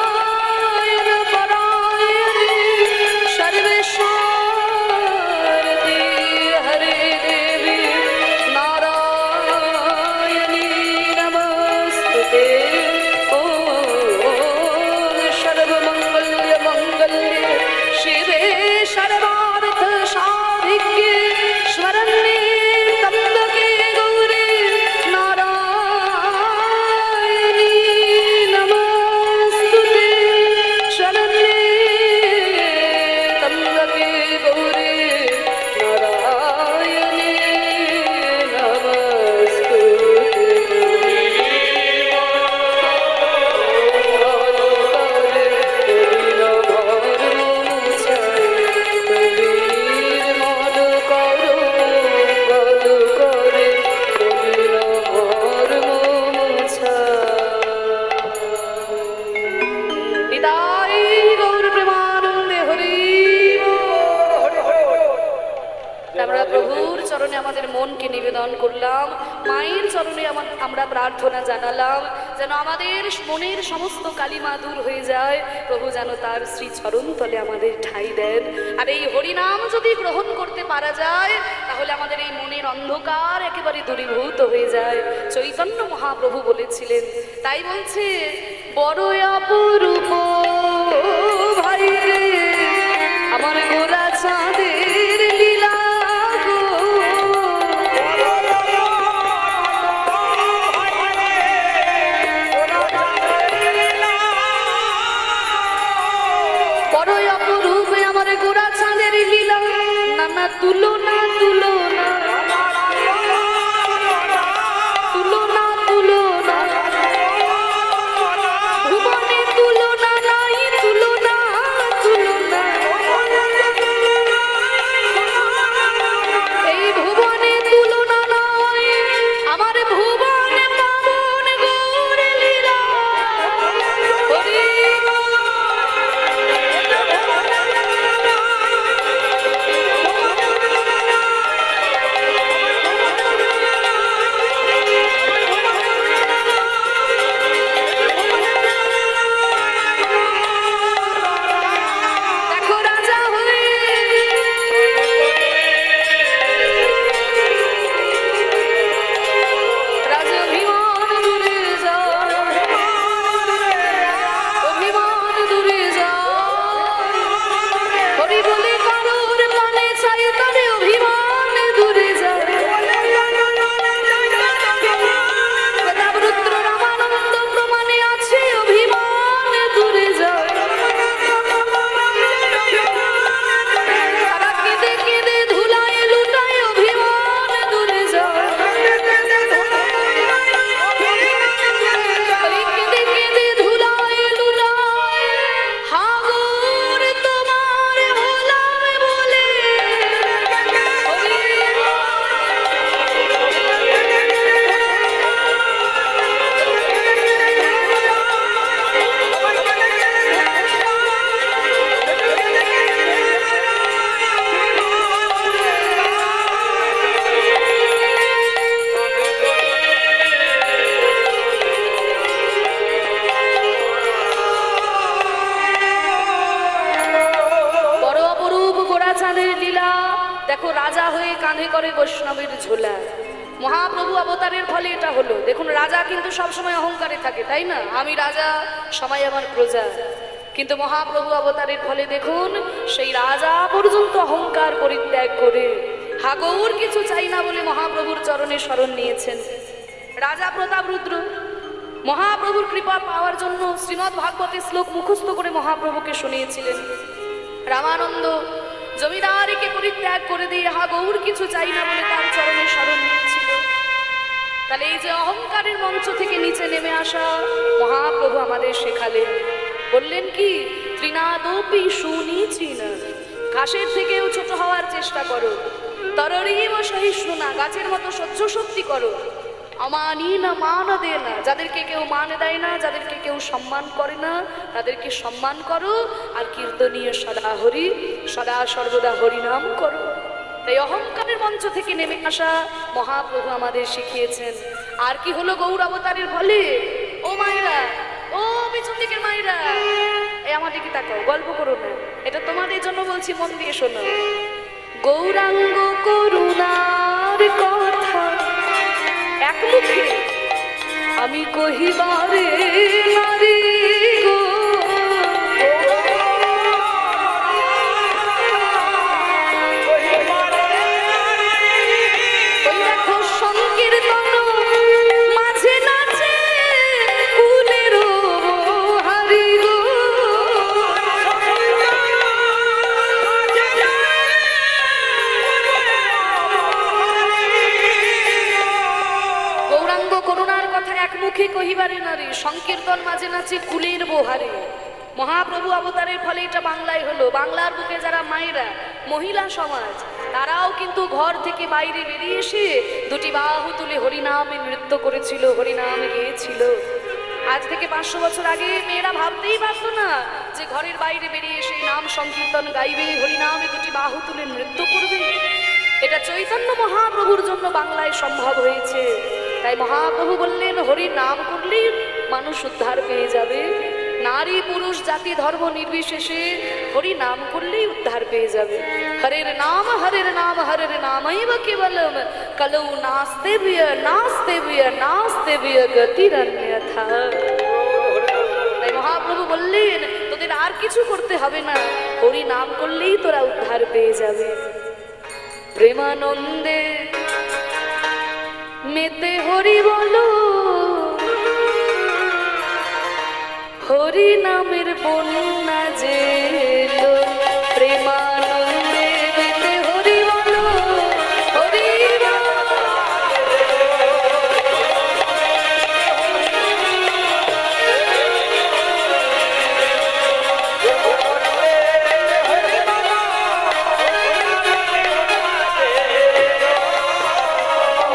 চরণে আমাদের মনকে নিবেদন করলাম, মায়ের চরণে আমরা প্রার্থনা জানালাম যেন আমাদের মনের সমস্ত কালিমা দূর হয়ে যায়, প্রভু যেন তার শ্রী চরণ তলে আমাদের ঠাঁই দেন। আর এই হরিনাম যদি গ্রহণ করতে পারা যায় তাহলে আমাদের এই মনের অন্ধকার একেবারে দূরীভূত হয়ে যায়। চৈতন্য মহাপ্রভু বলেছিলেন, তাই বলছে বড় অপরূপ ভাই রে আমার গোরা চাঁদের লীলা গো, বড় অপরূপ আমার গোরা চাঁদের লীলা, নানা তুলনা তুলনা তুলনা তুলনা ভুবনে তুলনা নাই তুলনা তুলনা, এই ভুবনে তুলনা নাই আমার ভুবনে পাবন গৌর লীলা। দেখো রাজা হয়ে কাঁধে করে বৈষ্ণবের ঝোলা, মহাপ্রভু অবতারের ফলে এটা হলো। দেখুন রাজা কিন্তু সবসময় অহংকারে থাকে, তাই না? আমি রাজা, সবাই আমার প্রজা। কিন্তু মহাপ্রভু অবতারের ফলে দেখুন সেই রাজা পর্যন্ত অহংকার পরিত্যাগ করে হাগৌর কিছু চাই না বলে মহাপ্রভুর চরণে শরণ নিয়েছেন। রাজা প্রতাপ রুদ্র মহাপ্রভুর কৃপা পাওয়ার জন্য শ্রীমদ্ ভাগবতের শ্লোক মুখস্থ করে মহাপ্রভুকে শুনিয়েছিলেন। রামানন্দ জমিদারিকে পরিত্যাগ করে দিয়ে হাগৌর কিছু চাই না বলে তার চরণে শরণ নিয়েছিল। তাহলে এই যে অহংকারের মঞ্চ থেকে নিচে নেমে আসা মহাপ্রভু আমাদের শেখালেন, বললেন কি তৃণাদপি সুনিচিনা, ঘাসের থেকেও ছোট হওয়ার চেষ্টা করো, তররিব সহিষ্ণুনা, গাছের মতো সহ্য শক্তি করো, আমানি না মান দে না, যাদেরকে কেউ মান দেয় না, যাদেরকে কেউ সম্মান করে না তাদেরকে সম্মান করো, আর কীর্তনীয় সদা হরি, সদা সর্বদা হরিনাম করো। তাই অহংকারের মঞ্চ থেকে নেমে আসা মহাপ্রভু আমাদের শিখিয়েছেন। আর কি হলো গৌর অবতারের ফলে? ও মায়েরা, ও পিছন দিকের মায়েরা, এই আমার দিকে তাকাও, গল্প করো না, এটা তোমাদের জন্য বলছি, মন দিয়ে শোনো। গৌরাঙ্গ করুণার কথা এক মুখে আমি কহিবারে নারী গো, ওই দেখো সংকীর্তন মাঝে নাচে কুলের হারি গো, গৌরাঙ্গ করুণার কথা এক মুখে কহিবারে নারী, সংকীর্তন মাঝে নাচে কুলের বোহারে। মহাপ্রভু অবতারের ফলে এটা বাংলায় হলো। বাংলার বুকে যারা মায়েরা, মহিলা সমাজ, তারাও কিন্তু ঘর থেকে বাইরে বেরিয়ে এসে দুটি বাহু তুলে হরিনামে নৃত্য করেছিল, হরিনাম গেয়েছিল। আজ থেকে 500 বছর আগে মেয়েরা ভাবতেই পারতো না যে ঘরের বাইরে বেরিয়ে এসে নাম সংকীর্তন গাইবে, হরিনামে দুটি বাহু তুলে নৃত্য করবে। এটা চৈতন্য মহাপ্রভুর জন্য বাংলায় সম্ভব হয়েছে। তাই মহাপ্রভু বললেন হরি নাম করলেই মানুষ উদ্ধার পেয়ে যাবে। নারী পুরুষ জাতি ধর্ম নির্বিশেষে হরি নাম করলেই উদ্ধার পেয়ে যাবে। হরের নাম হরের নাম হরের নামৈব কেবলম কলৌ নাস্তেভ্য গতিরন্যথা। তাই মহাপ্রভু বললেন তোদের আর কিছু করতে হবে না, হরি নাম করলেই তোরা উদ্ধার পেয়ে যাবে। প্রেমানন্দে মেতে হরি বলো, হরি নামের বন্যা যে এলো। প্রেমানন্দে মেতে হরি বলো, হরি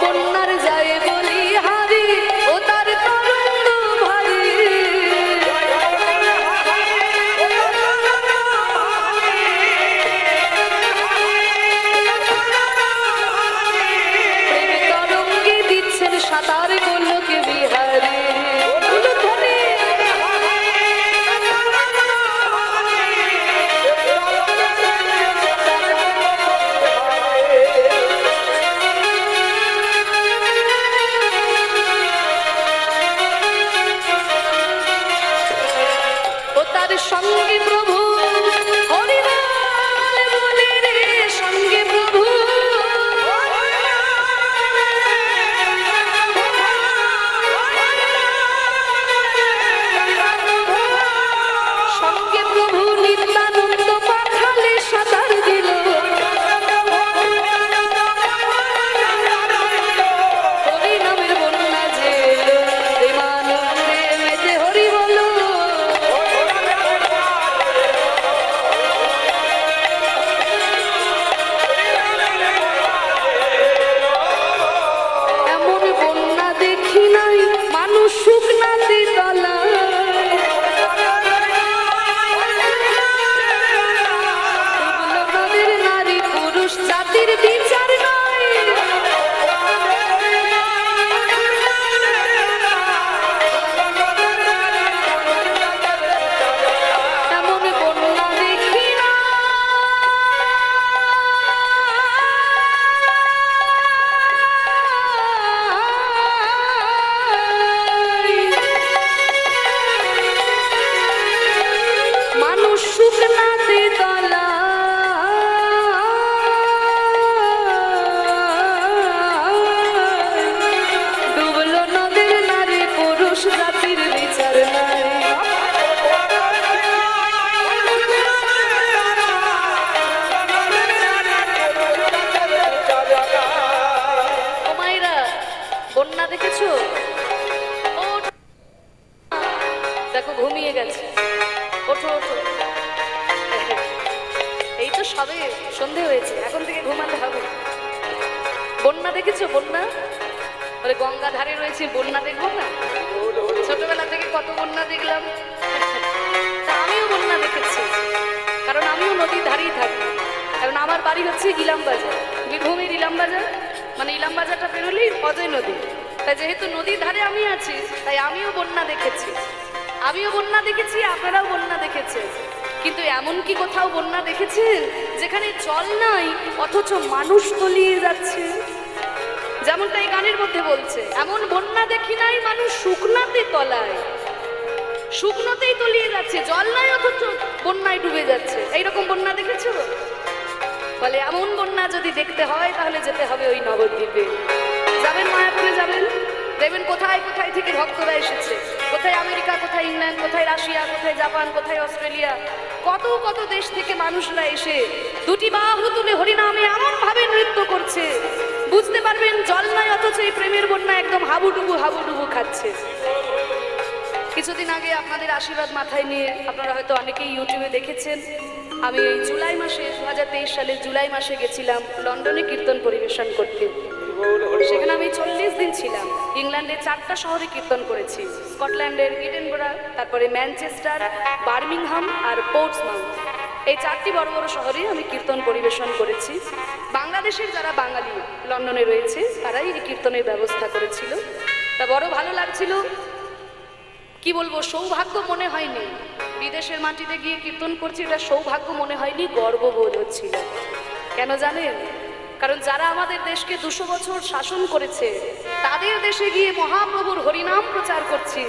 বন্যার যায় বলি হারি ও তার তরঙ্গ ভাই। তরঙ্গে দিচ্ছেন সাঁতার গোলকে বিহারে। ও তার সঙ্গে প্রভু হরিনাম বলে রে, সঙ্গে প্রভু সঙ্গে প্রভু নিত্যানন্দ পাখালে সাঁতার দিল। হরি নামের বন্যা যে এলো, প্রেমানন্দে মেতে হরি বলো। এমন বন্যা দেখি নাই মানুষ শুকনাতে তলায়। নদের নারী পুরুষ জাতির বিচার নয়। এমন বন্যা দেখি না মানুষ শুকনাতে তলা। ডুবলো নদের নারী পুরুষ জাতির বিচার নাই। ও মায়েরা, বন্যা দেখেছো? ও দেখো ঘুমিয়ে গেছে, ওঠো ওঠো। এই তো সবে সন্ধে হয়েছে, এখন থেকে ঘুমাতে হবে। বন্যা দেখেছো? বন্যা বলে গঙ্গা ধারে রয়েছে, বন্যা দেখবো না? ছোটবেলা থেকে কত বন্যা দেখলাম। তা আমিও বন্যা দেখেছি, কারণ আমিও নদীর ধারেই থাকি। কারণ আমার বাড়ি হচ্ছে ইলামবাজার, বীরভূমের ইলামবাজার, মানে ইলামবাজারটা বেরোলেই অজয় নদী। তাই যেহেতু নদীর ধারে আমি আছি, তাই আমিও বন্যা দেখেছি। আমিও বন্যা দেখেছি, আপনারাও বন্যা দেখেছেন। কিন্তু এমন কি কোথাও বন্যা দেখেছেন যেখানে জল নাই অথচ মানুষ তলিয়ে যাচ্ছে? যেমনটা এই গানের মধ্যে বলছে, এমন বন্যা দেখি নাই মানুষ শুকনাতে তলায়। শুকনোতেই তলিয়ে যাচ্ছে, জল নাই অথচ বন্যায় ডুবে যাচ্ছে। এইরকম বন্যা দেখেছো? বলে এমন বন্যা যদি দেখতে হয় তাহলে যেতে হবে ওই নবদ্বীপে। যাবেন, মায়াপুরে যাবেন, দেখবেন কোথায় কোথায় থেকে ভক্তরা এসেছে। কোথায় আমেরিকা, কোথায় ইংল্যান্ড, কোথায় রাশিয়া, কোথায় জাপান, কোথায় অস্ট্রেলিয়া, কত কত দেশ থেকে মানুষরা এসে দুটি বাহু তুলে হরিনামে এমন ভাবে নৃত্য করছে, বুঝতে পারবেন জল নাই অথচ এই প্রেমের বন্যা একদম হাবুডুবু হাবুডুবু খাচ্ছে। কিছুদিন আগে আপনাদের আশীর্বাদ মাথায় নিয়ে আপনারা হয়তো অনেকেই ইউটিউবে দেখেছেন, আমি এই জুলাই মাসে 2023 সালের জুলাই মাসে গেছিলাম লন্ডনে কীর্তন পরিবেশন করতে। সেখানে আমি 40 দিন ছিলাম। ইংল্যান্ডের 4টা শহরে কীর্তন করেছি, স্কটল্যান্ডের ইডেনবরা, তারপরে ম্যানচেস্টার, বার্মিংহাম আর পোর্টসমাউথ। এই 4টি বড় বড় শহরে আমি কীর্তন পরিবেশন করেছি। বাংলাদেশের যারা বাঙালি লন্ডনে রয়েছে তারাই এই কীর্তনের ব্যবস্থা করেছিল। তা বড় ভালো লাগছিল, কি বলবো, সৌভাগ্য মনে হয়নি। বিদেশের মাটিতে গিয়ে কীর্তন করছি, এটা সৌভাগ্য মনে হয়নি, গর্ববোধ হচ্ছিল। কেন জানেন? কারণ যারা আমাদের দেশকে 200 বছর শাসন করেছে তাদের দেশে গিয়ে মহাপ্রভুর হরিনাম প্রচার করছি,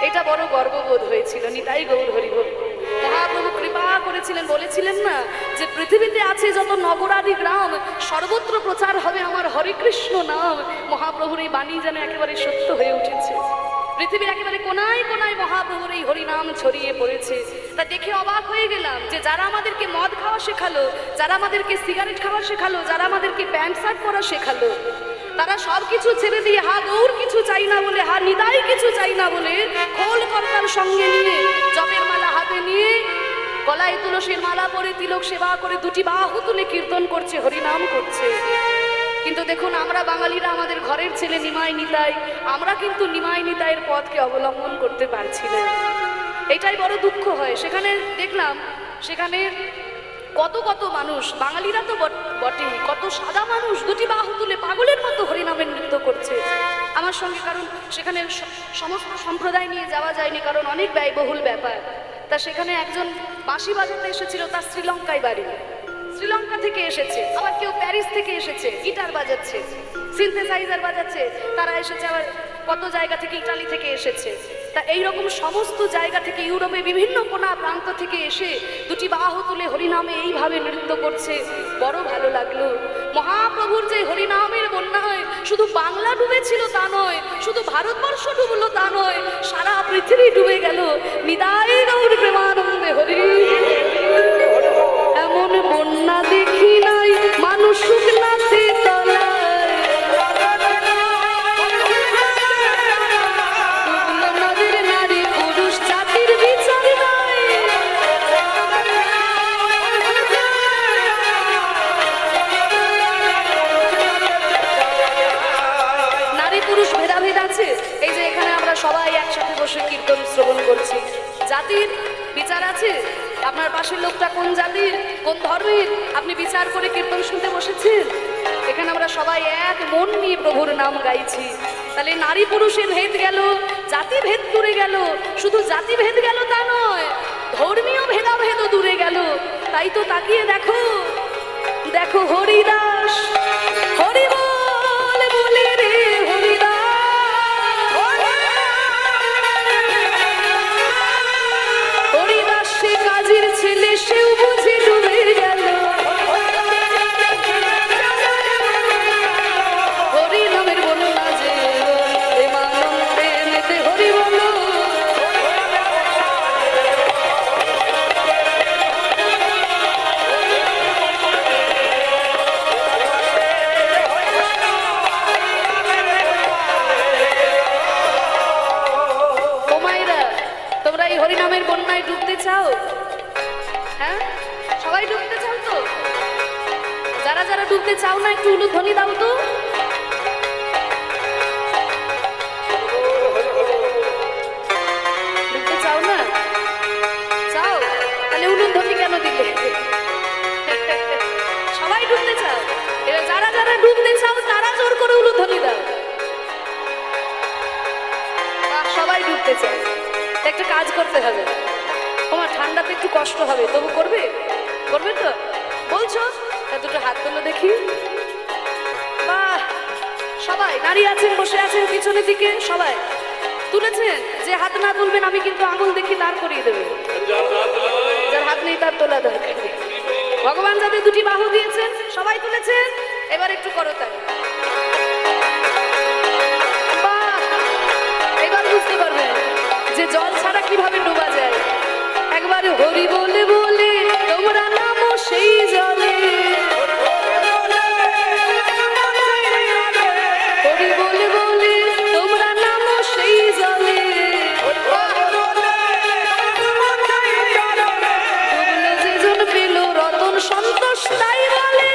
এটা বড় গর্ববোধ হয়েছিল। নিতাই গৌর হরিবোল। মহাপ্রভু কৃপা করেছিলেন, বলেছিলেন না যে পৃথিবীতে আছে যত নগরাদি গ্রাম সর্বত্র প্রচার হবে আমার হরে কৃষ্ণ নাম। মহাপ্রভুর এই বাণী যেন একেবারে সত্য হয়ে উঠেছে। পৃথিবীর একেবারে কোনায় কোনায় মহাপ্রভুর এই হরিনাম ছড়িয়ে পড়েছে। তা দেখে অবাক হয়ে গেলাম যে যারা আমাদেরকে মদ খাওয়া শেখালো, যারা আমাদেরকে সিগারেট খাওয়া শেখালো, যারা আমাদেরকে প্যান্ট শার্ট পরা শেখালো, তারা সব কিছু ছেড়ে দিয়ে হা গৌর কিছু চাই না বলে, হা নিতাই কিছু চাই না বলে খোল কর্তার সঙ্গে নিয়ে, জপের মালা হাতে নিয়ে, গলায় তুলসীর মালা পরে তিলক সেবা করে 2টি বাহু তুলে কীর্তন করছে, হরিনাম করছে। কিন্তু দেখুন, আমরা বাঙালিরা আমাদের ঘরের ছেলে নিমাই নিতাই, আমরা কিন্তু নিমাই নিতাইয়ের পথকে অবলম্বন করতে পারছি না। এটাই বড় দুঃখ হয়। সেখানে দেখলাম, সেখানে কত কত মানুষ, বাঙালিরা তো বটেই, কত সাদা মানুষ 2টি বাহু তুলে পাগলের মতো হরিনামের নৃত্য করছে আমার সঙ্গে। কারণ সেখানে সমস্ত সম্প্রদায় নিয়ে যাওয়া যায়নি, কারণ অনেক ব্যয়বহুল ব্যাপার। তা সেখানে একজন বাঁশি বাজাতে এসেছিল, তার শ্রীলঙ্কায় বাড়ি, শ্রীলঙ্কা থেকে এসেছে। আবার কেউ প্যারিস থেকে এসেছে, গিটার বাজাচ্ছে, সিনথেসাইজার বাজাচ্ছে। তারা এসেছে আবার কত জায়গা থেকে, ইটালি থেকে এসেছে। তা এইরকম সমস্ত জায়গা থেকে, ইউরোপে বিভিন্ন কোনা প্রান্ত থেকে এসে 2টি বাহু তুলে হরিনামে এইভাবে নৃত্য করছে। বড় ভালো লাগলো। মহাপ্রভুর যে হরিনামের বন্যায় শুধু বাংলা ডুবেছিল তা নয়, শুধু ভারতবর্ষ ডুবলো তা নয়, সারা পৃথিবী ডুবে গেল। নিতাই গৌর প্রেমানন্দে হরি। এমন বন্যা দেখি নাই মানুষ শুকনাতে তলায়, নদীর নারী পুরুষ জাতির বিচার নাই। নারী পুরুষ ভেদাভেদ আছে। এই যে এখানে আমরা সবাই একসাথে বসে কীর্তন শ্রবণ করছি, জাতির বিচার আছে। আপনার পাশের লোকটা কোন জাতির, কোন ধর্মের, আপনি বিচার করে কীর্তন শুনতে বসেছেন। এখানে আমরা সবাই এক মন নিয়ে প্রভুর নাম গাইছি। তাহলে নারী পুরুষের ভেদ গেল, জাতি ভেদ দূরে গেল। শুধু জাতি ভেদ গেল তা নয়, ধর্মীয় ভেদাভেদও দূরে গেল। তাই তো তাকিয়ে দেখো, দেখো হরিদাস হরি বল বলে রে হরিদাস, হরিদাস সে কাজীর ছেলে, সেও বুঝে ডুবে গেল। হরি নামের বলো না যে প্রেমানন্দে মেতে হরি বলো। ও মায়েরা, তোমরা এই হরিনামের বন্যায় ডুবতে চাও? হ্যাঁ, সবাই ডুবতে চাও তো? যারা যারা ডুবতে চাও না, একটু উলুধ্বনি দাও তো। ডুবতে চাও না? চাও? তাহলে উলুধ্বনি কেন দিলে? সবাই ডুবতে চাও? এবার যারা যারা ডুবতে চাও তারা জোর করে উলুধ্বনি দাও। সবাই ডুবতে চায়। একটা কাজ করতে হবে, তোমার ঠান্ডাতে একটু কষ্ট হবে, তবু করবে? করবে তো বলছো? তা 2টো হাত তোলো দেখি। বাহ, সবাই দাঁড়িয়ে আছেন, বসে আছেন পিছনের দিকে, সবাই তুলেছেন। যে হাত না তুলবেন আমি কিন্তু আঙুল দেখি দাঁড় করিয়ে দেবে। যার হাত নেই তার তোলা দরকার। ভগবান যাদের 2টি বাহু দিয়েছেন, সবাই তুলেছেন, এবার একটু করো তাই। বাহ, এবার বুঝতে পারবেন যে জল ছাড়া কিভাবে ডোবা যায়। একবারে হরি বলে বলে তোমরা নামো সেই জলে, হরি বলে বলে তোমরা নামো সেই জলে। ডুবলে যেজন পেল রতন সন্তোষ তাই বলে।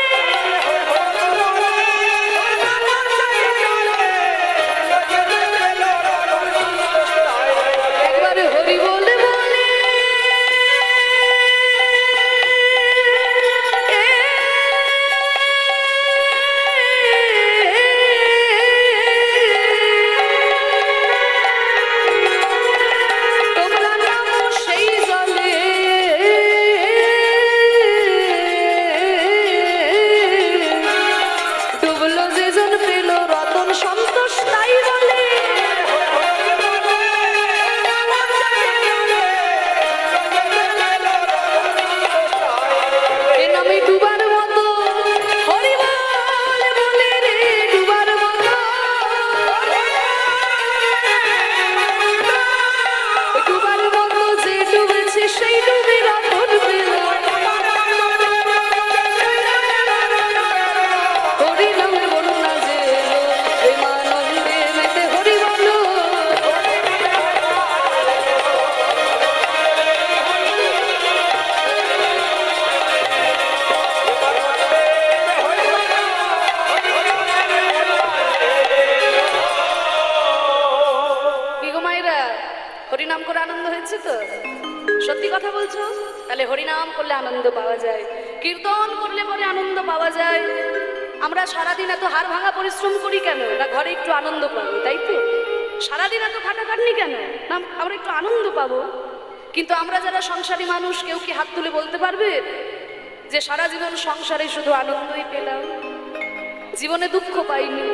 সত্যি কথা বলছো? তাহলে হরিনাম করলে আনন্দ পাওয়া যায়, কীর্তন করলে পরে আনন্দ পাওয়া যায়। আমরা সারাদিন এত হাড় ভাঙা পরিশ্রম করি কেন? না ঘরে একটু আনন্দ পাবো, তাই তো? সারাদিন এত খাটাখাটনি কেন? না আমরা একটু আনন্দ পাবো। কিন্তু আমরা যারা সংসারী মানুষ, কেউ কি হাত তুলে বলতে পারবে যে সারা জীবন সংসারে শুধু আনন্দই পেলাম, জীবনে দুঃখ পাইনি?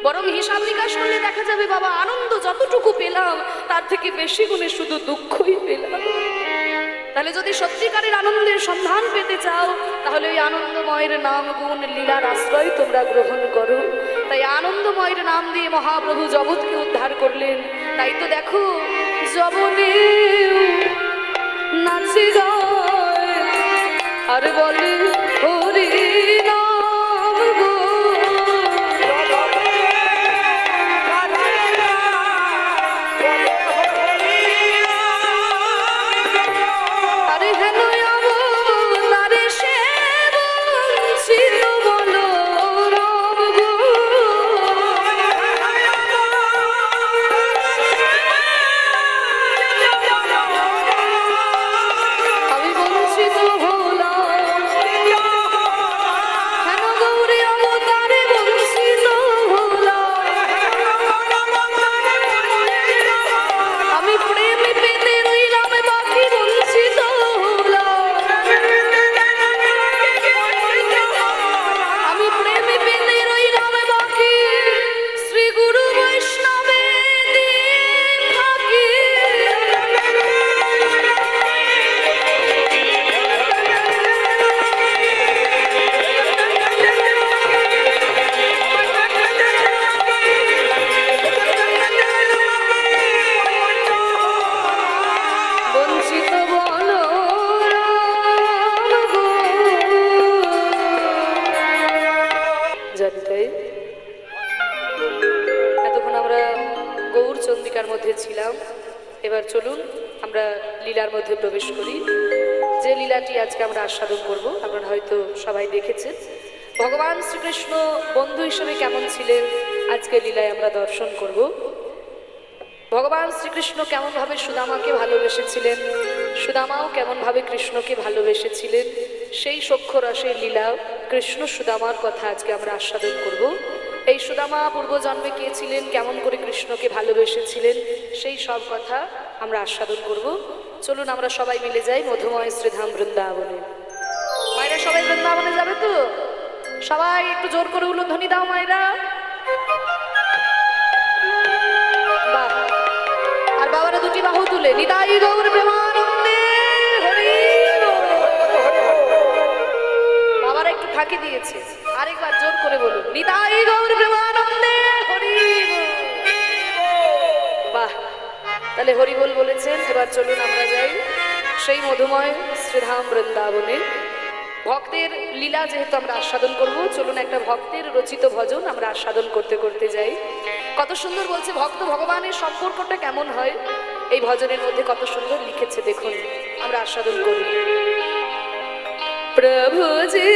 বরং হিসাব নিকাশ করলে দেখা যাবে বাবা, আনন্দ যতটুকু পেলাম তার থেকে বেশি গুণে শুধু দুঃখই পেলাম। তাহলে যদি সত্যিকারের আনন্দের সন্ধান পেতে চাও, তাহলে ওই আনন্দময়ের নাম গুণ লীলার আশ্রয় তোমরা গ্রহণ করো। তাই আনন্দময়ের নাম দিয়ে মহাপ্রভু জগৎকে উদ্ধার করলেন। তাই তো দেখো, জবনে নাচে গায় আর বলে হরি নাম গো, আরে হেন তারে সে বঞ্চিত বলো রাম গো, আমি বঞ্চিত হলাম, হেন গৌরী অবতারে বঞ্চিত হলাম, আমি প্রেম পেতে রইলাম বাকি বঞ্চিত হলাম, আমি প্রেম পেতে রইলাম বাকি, শ্রী গুরু বৈষ্ণবে ফাঁকি, বঞ্চিত বলো রাম গো। জানতে এতক্ষণ আমরা গৌর চন্দ্রিকার মধ্যে ছিলাম, এবার চলুন আমরা লীলার মধ্যে প্রবেশ করি। যে লীলাটি আজকে আমরা আস্বাদন করব, আপনারা হয়তো সবাই দেখেছেন। ভগবান শ্রীকৃষ্ণ বন্ধু হিসেবে কেমন ছিলেন আজকে লীলায় আমরা দর্শন করব। ভগবান শ্রীকৃষ্ণ কেমনভাবে সুদামাকে ভালোবেসেছিলেন, সুদামাও কেমনভাবে কৃষ্ণকে ভালোবেসেছিলেন, সেই সখ্য রসের লীলা কৃষ্ণ সুদামার কথা আজকে আমরা আস্বাদন করব। এই সুদামা পূর্বজন্মে কে ছিলেন, কেমন করে কৃষ্ণকে ভালোবেসেছিলেন, সেই সব কথা আমরা আস্বাদন করব। চলুন আমরা সবাই মিলে যাই মধুময় শ্রীধাম বৃন্দাবনে। মায়েরা সবাই বৃন্দাবনে যাবে তো? সবাই একটু জোর করে উলুধ্বনি দাও মায়েরা। বাহ! আর বাবারা দুটি বাহু তুলে নিতাই গৌর প্রেমানন্দে হরি বল। বাবারা একটু ফাঁকি দিয়েছে, আরেকবার জোর করে বলুন নিতাই গৌর প্রেমানন্দে হরি বল। বাহ! তাহলে হরি বল বলেছেন। এবার চলুন আমরা যাই সেই মধুময় শ্রীধাম বৃন্দাবনে। ভক্তের লীলা যেহেতু আমরা আস্বাদন করব, চলুন একটা ভক্তের রচিত ভজন আমরা আস্বাদন করতে করতে যাই। কত সুন্দর বলছে, ভক্ত ভগবানের সম্পর্কটা কেমন হয় এই ভজনের মধ্যে কত সুন্দর লিখেছে, দেখুন আমরা আস্বাদন করি। প্রভুজি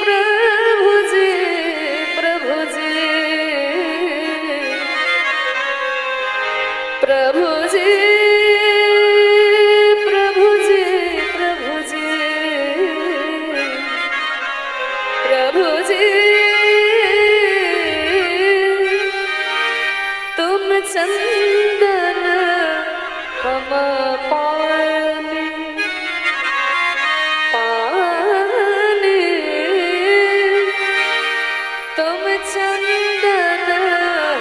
প্রভুজি প্রভুজি প্রভুজি প্রভুজি প্রভুজি প্রভুজি तुम चंदन हम पानी पानी, तुम चंदन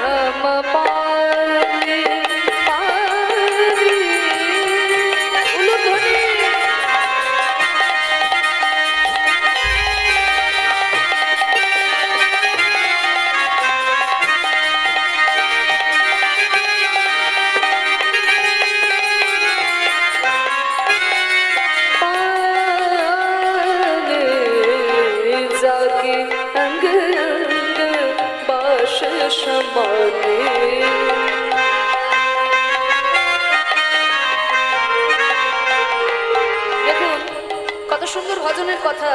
हम पानी पानी। उलुध्वनि সমানে। দেখুন কত সুন্দর ভজনের কথা।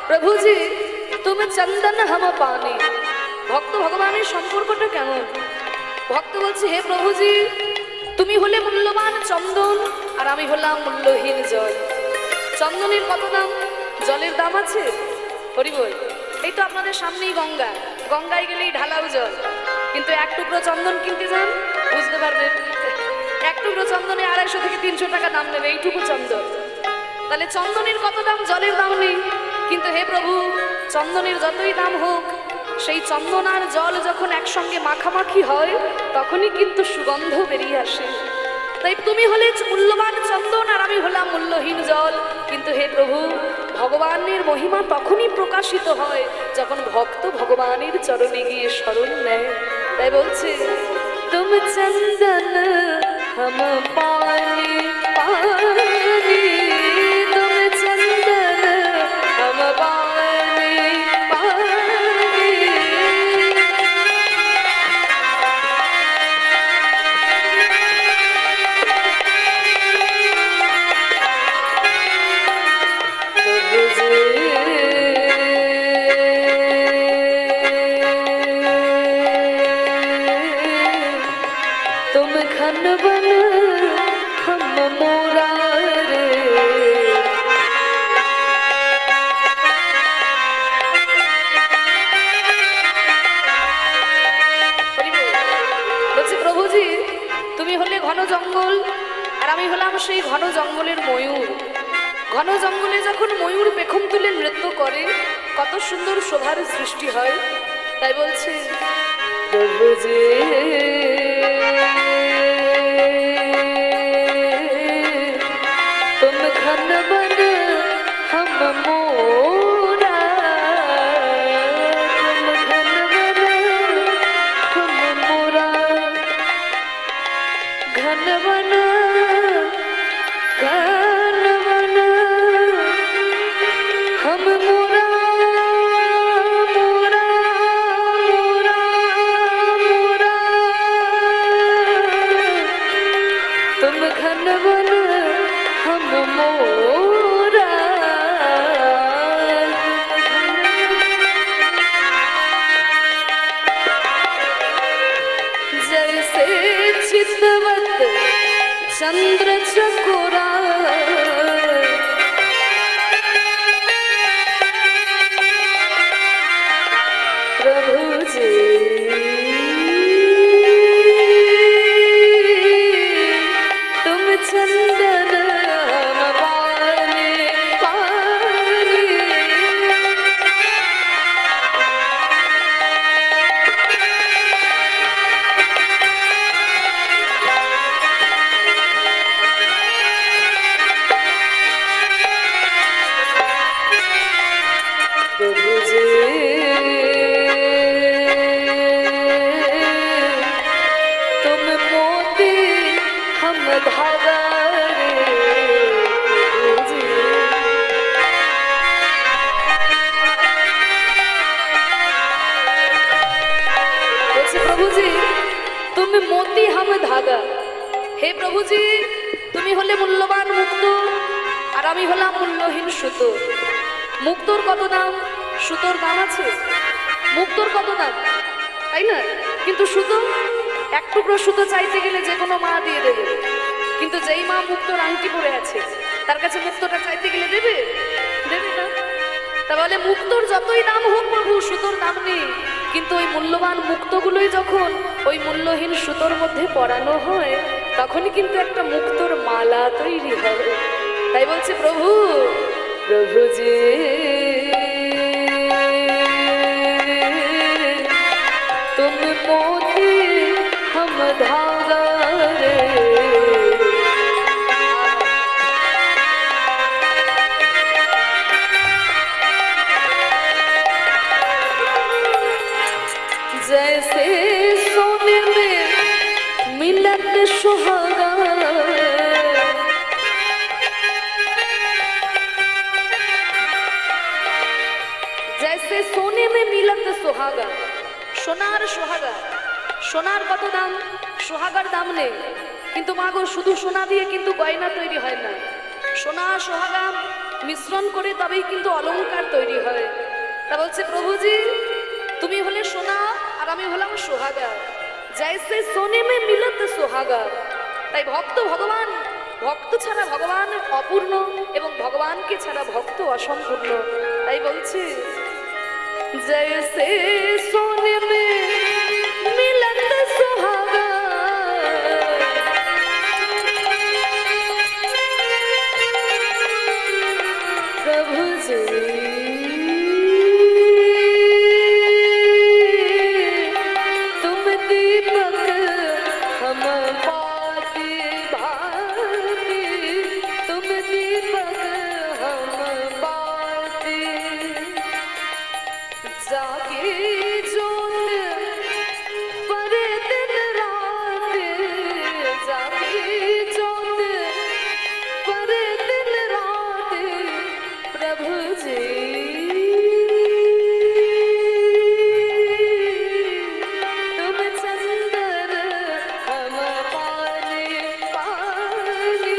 প্রভুজি তুমি চন্দন হাম পানি। ভক্ত ভগবানের সম্পর্কটা কেমন? ভক্ত বলছে হে প্রভুজি তুমি হলে মূল্যবান চন্দন আর আমি হলাম মূল্যহীন জল। চন্দনের কত দাম, জলের দাম আছে? হরি বল। এই তো আপনাদের সামনেই গঙ্গা, গঙ্গায় গেলেই ঢালাও জল, কিন্তু এক টুকরো চন্দন কিনতে যান, বুঝতে পারবেন এক টুকরো চন্দনে 250 থেকে 300 টাকা দাম নেবে এইটুকু চন্দন। তাহলে চন্দনের কত দাম, জলের দাম নেই। কিন্তু হে প্রভু, চন্দনের যতই দাম হোক, সেই চন্দন আর জল যখন একসঙ্গে মাখামাখি হয় তখনই কিন্তু সুগন্ধ বেরিয়ে আসে। তাই তুমি হলে মূল্যবান চন্দন আর আমি হলাম মূল্যহীন জল। কিন্তু হে প্রভু, ভগবানের মহিমা তখনই প্রকাশিত হয় যখন ভক্ত ভগবানের চরণে গিয়ে শরণ নেয়। তাই বলছে, তুম চন্দন हम पानी पानी, तुम चंदन हम पानी पानी। तुम घन बन हम मोरारे, বলছি প্রভুজি তুমি হলে ঘন জঙ্গল আর আমি হলাম সেই ঘন জঙ্গলের ময়ূর। ঘন জঙ্গলে যখন ময়ূর পেখম তুলে নৃত্য করে কত সুন্দর শোভার সৃষ্টি হয়। তাই বলছে প্রভুজি तुम घन बन हम मोरा, तुम घन बन हम मोरा, घन बन हम मोरा मोरा मोरा मोरा, तुम घन बन हम मोरा। जैसे चितवत चंद्र चकोरा, प्रभु जी तुम चंदन मोती हम धागा। हे प्रभु जी তুমি হলে মূল্যবান মুক্ত আর আমি হলাম মূল্যহীন সুতো। মুক্তোর কত দাম, সুতোর দাম আছে? মুক্তোর কত দাম, তাই না? কিন্তু সুতো, এক টুকরো সুতো চাইতে গেলে যে কোনো মা দিয়ে দেবে, কিন্তু যেই মা মুক্তোর আংটি পরে আছে তার কাছে মুক্তোটা চাইতে গেলে দেবে? দেবে না। তাহলে মুক্তোর যতই দাম হোক প্রভু, সুতোর দাম নেই। কিন্তু ওই মূল্যবান মুক্তগুলোই যখন ওই মূল্যহীন সুতোর মধ্যে পরানো হয় তখনই কিন্তু একটা মুক্তোর মালা তৈরি হবে। তাই বলছে প্রভু, প্রভু জি তুমি মোতি हम धागा रे, जैसे सोने में मिलत सुहागा, जैसे सोने में मिलत सुहागा। সোনার সোহাগা, সোনার কত দাম, সোহাগার দাম নেই। কিন্তু মা গো, শুধু সোনা দিয়ে কিন্তু গয়না তৈরি হয় না, সোনা সোহাগা মিশ্রণ করে তবেই কিন্তু অলংকার তৈরি হয়। তা বলছে প্রভুজি তুমি হলে সোনা আর আমি হলাম সোহাগা। जैसे सोने में मिलत सुहागा, তাই ভক্ত ভগবান, ভক্ত ছাড়া ভগবান অপূর্ণ এবং ভগবানকে ছাড়া ভক্ত অসম্পূর্ণ। তাই বলছে জয়সে সোনে মে মিলন সুহাগা, प्रभु जी तुम दीपक हम बाती बाती, तुम दीपक हम बाती, जागे जोत पर दिन रात, जागे जोत पर दिन रात, प्रभु जी तुम चंदन हम पानी पानी,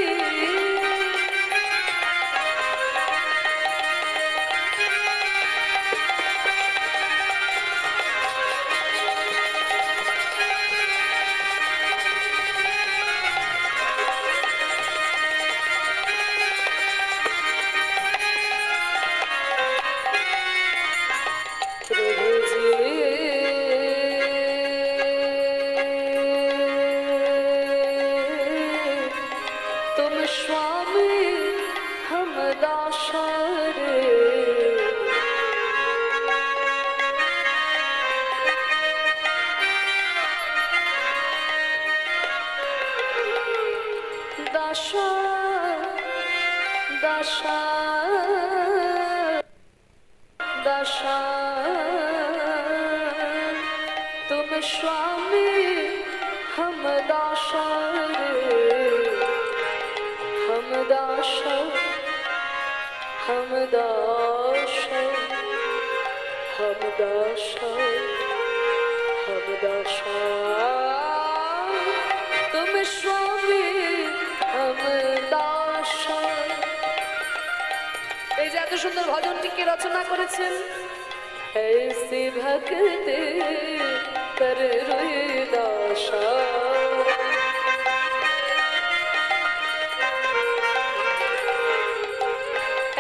प्रभु जी तुम स्वामी हम दासा रे, दासा दासा दासा तुम स्वामी हम दासा रे, हम दासा हम दासा हम दासा हम दासा तुम स्वामी हम दासा। এই যে এত সুন্দর ভজনটিকে রচনা করেছেন, ऐसी भक्ति कर दासा,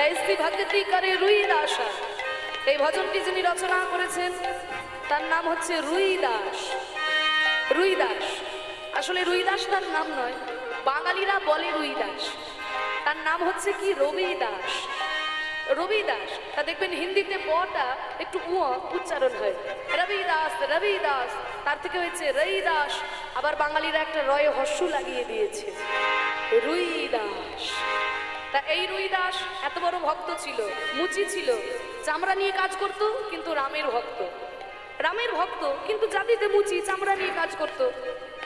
ऐसी भक्ति करे रुई दासा। এই ভজনটি যিনি রচনা করেছেন তার নাম হচ্ছে রুই দাস। রুই দাস আসলে রুই দাস তার নাম নয়, বাঙালিরা বলে রুই দাস, তার নাম হচ্ছে কি রবি দাস। রবি দাস, তা দেখবেন হিন্দিতে বটা একটু উচ্চারণ হয়, রবি দাস রবি দাস, তার থেকে হয়েছে রই দাস, আবার বাঙালিরা একটা রয়ে হস্য লাগিয়ে দিয়েছে রুই দাস। তা এই রুই দাস এত বড় ভক্ত ছিল, মুচি ছিল, চামড়া নিয়ে কাজ করত, কিন্তু রামের ভক্ত, রামের ভক্ত কিন্তু জাতিতে মুচি, চামড়া নিয়ে কাজ করত।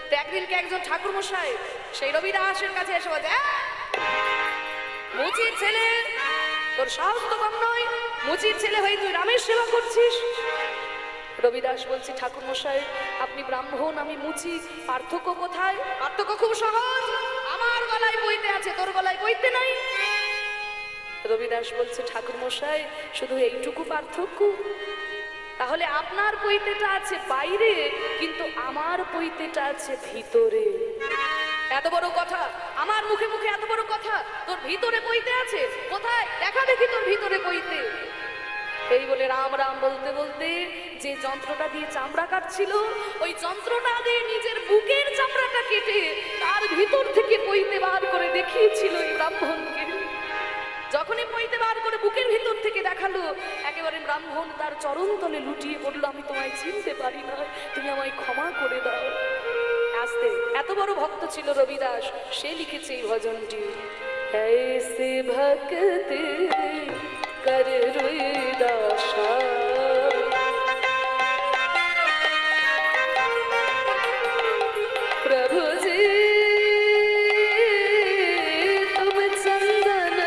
তো একদিনকে একজন ঠাকুর মশাই সেই রবি দাসের কাছে এসে বলে, মুচির ছেলে, তোর সাহস তো কম নয়, মুচির ছেলে হয়ে তুই রামের সেবা করছিস। রবিদাস বলছি, ঠাকুর মশাই আপনি ব্রাহ্মণ, আমি মুচি, পার্থক্য কোথায়? পার্থক্য খুব সহজ, আমার গলায় পইতে আছে, তোর গলায় পইতে নাই। রবিদাস বলছে, ঠাকুর মশাই শুধু এইটুকু পার্থক্য? তাহলে আপনার পইতেটা আছে বাইরে, কিন্তু আমার পইতেটা আছে ভিতরে। এত বড় কথা, আমার মুখে মুখে এত বড় কথা, তোর ভিতরে পইতে আছে কোথায়? দেখা দেখি তোর ভিতরে পইতে। এই বলে রাম রাম বলতে বলতে যে যন্ত্রটা দিয়ে চামড়া কাটছিল, ওই যন্ত্রটা দিয়ে নিজের বুকের চামড়াটা কেটে তার ভিতর থেকে পইতে বার করে দেখিয়েছিল এই ব্রাহ্মণকে। যখনই পইতে বার করে বুকের ভিতর থেকে দেখালো, একেবারে ব্রাহ্মণ তার চরণ তলে লুটিয়ে পড়লো, আমি তোমায় চিনতে পারি না, তুমি আমায় ক্ষমা করে দাও। আসতে এত বড় ভক্ত ছিল রবিদাস, সে লিখেছে এই ভজনটি, ऐसे भक्ति कर दासा, प्रभु जी तुम चंदन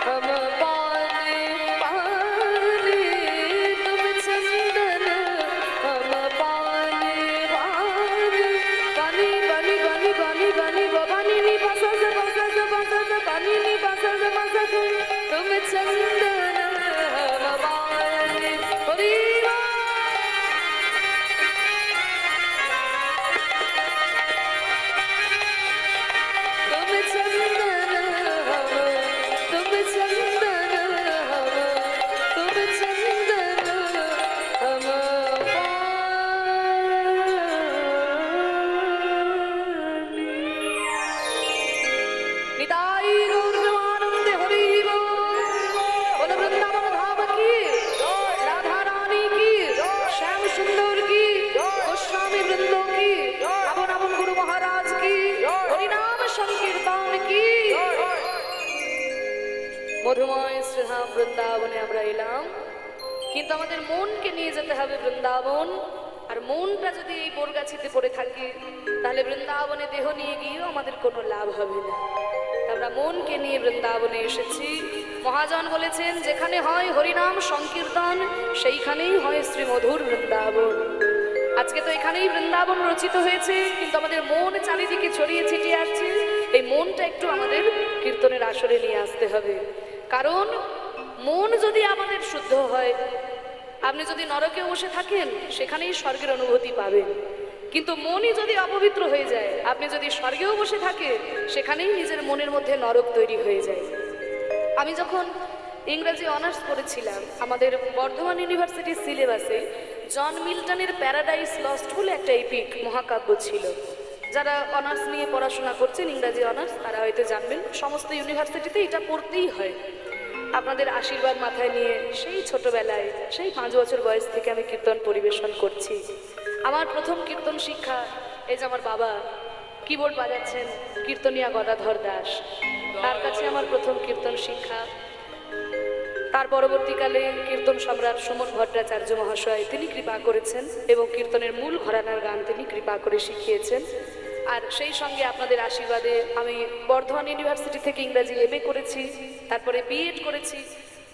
हम पानी पानी, तुम चंदन हम पानी पानी, पानी पानी पानी पानी पानी पानी नी पासा से पानी नी पासा से तुम चंदन हम पानी মধুময় শ্রীধাম বৃন্দাবনে আমরা এলাম, কিন্তু আমাদের মনকে নিয়ে যেতে হবে বৃন্দাবন। আর মনটা যদি এই বোরগাছিতে পড়ে থাকে, তাহলে বৃন্দাবনে দেহ নিয়ে গিয়েও আমাদের কোনো লাভ হবে না। আমরা মনকে নিয়ে বৃন্দাবনে এসেছি। মহাজন বলেছেন, যেখানে হয় হরিনাম সংকীর্তন, সেইখানেই হয় শ্রীমধুর বৃন্দাবন। আজকে তো এখানেই বৃন্দাবন রচিত হয়েছে, কিন্তু আমাদের মন চারিদিকে ছড়িয়ে ছিটিয়ে আসছে। এই মনটা একটু আমাদের কীর্তনের আসরে নিয়ে আসতে হবে। কারণ মন যদি আমাদের শুদ্ধ হয়, আপনি যদি নরকে বসে থাকেন সেখানেই স্বর্গের অনুভূতি পাবেন। কিন্তু মনই যদি অপবিত্র হয়ে যায়, আপনি যদি স্বর্গেও বসে থাকেন সেখানেই নিজের মনের মধ্যে নরক তৈরি হয়ে যায়। আমি যখন ইংরেজি অনার্স করেছিলাম, আমাদের বর্ধমান ইউনিভার্সিটির সিলেবাসে জন মিল্টনের প্যারাডাইস লস্ট বলে একটা এপিক মহাকাব্য ছিল। যারা অনার্স নিয়ে পড়াশোনা করছেন, ইংরাজি অনার্স, তারা হয়তো জানবেন সমস্ত ইউনিভার্সিটিতে এটা পড়তেই হয়। আপনাদের আশীর্বাদ মাথায় নিয়ে সেই ছোটবেলায়, সেই 5 বছর বয়স থেকে আমি কীর্তন পরিবেশন করছি। আমার প্রথম কীর্তন শিক্ষা, এই যে আমার বাবা কিবোর্ড বাজাচ্ছেন, কীর্তনিয়া গদাধর দাস, তার কাছে আমার প্রথম কীর্তন শিক্ষা। তার পরবর্তীকালে কীর্তন সম্রাট সুমন ভট্টাচার্য মহাশয়, তিনি কৃপা করেছেন এবং কীর্তনের মূল ঘরানার গান তিনি কৃপা করে শিখিয়েছেন। আর সেই সঙ্গে আপনাদের আশীর্বাদে আমি বর্ধমান ইউনিভার্সিটি থেকে ইংরাজি এমএ করেছি, তারপরে বিএড করেছি।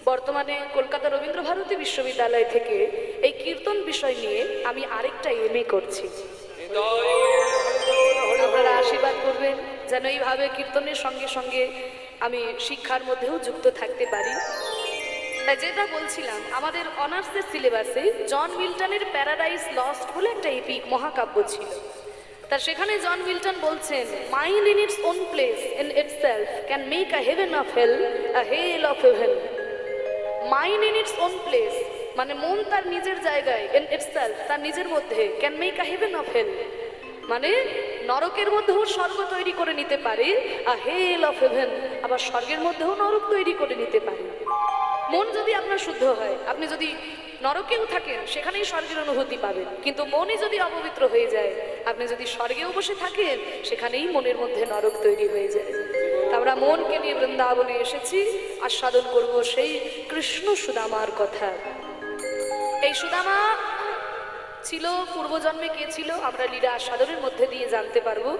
বর্তমানে কলকাতা রবীন্দ্রভারতী বিশ্ববিদ্যালয় থেকে এই কীর্তন বিষয় নিয়ে আমি আরেকটা এমএ করছি। আপনারা আশীর্বাদ করবেন যেন এইভাবে কীর্তনের সঙ্গে সঙ্গে আমি শিক্ষার মধ্যেও যুক্ত থাকতে পারি। তাই যেটা বলছিলাম, আমাদের অনার্সের সিলেবাসে জন মিল্টনের প্যারাডাইস লস্ট বলে একটা এপিক মহাকাব্য ছিল। তার সেখানে জন মিল্টন বলছেন, mind in its own place in itself can make a heaven of hell a hell of heaven. Mind in its own place মানে মন তার নিজের জায়গায়, ইন ইটসেলফ তার নিজের মধ্যে, can make a heaven of hell মানে নরকের মধ্যেও স্বর্গ তৈরি করে নিতে পারে, আ হেল অফ হেভেন আবার স্বর্গের মধ্যেও নরক তৈরি করে নিতে পারে। মন যদি আপনার শুদ্ধ হয়, আপনি যদি নরকেও থাকেন সেখানেই স্বর্গের অনুভূতি পাবেন। কিন্তু মনই যদি অপবিত্র হয়ে যায়, আপনি যদি স্বর্গেও বসে থাকেন সেখানেই মনের মধ্যে নরক তৈরি হয়ে যায়। তা আমরা মনকে নিয়ে বৃন্দাবনে এসেছি, আস্বাদন করব সেই কৃষ্ণ সুদামার কথা। এই সুদামা ছিল পূর্বজন্মে কে ছিল আমরা লীলা আস্বাদনের মধ্যে দিয়ে জানতে পারবো।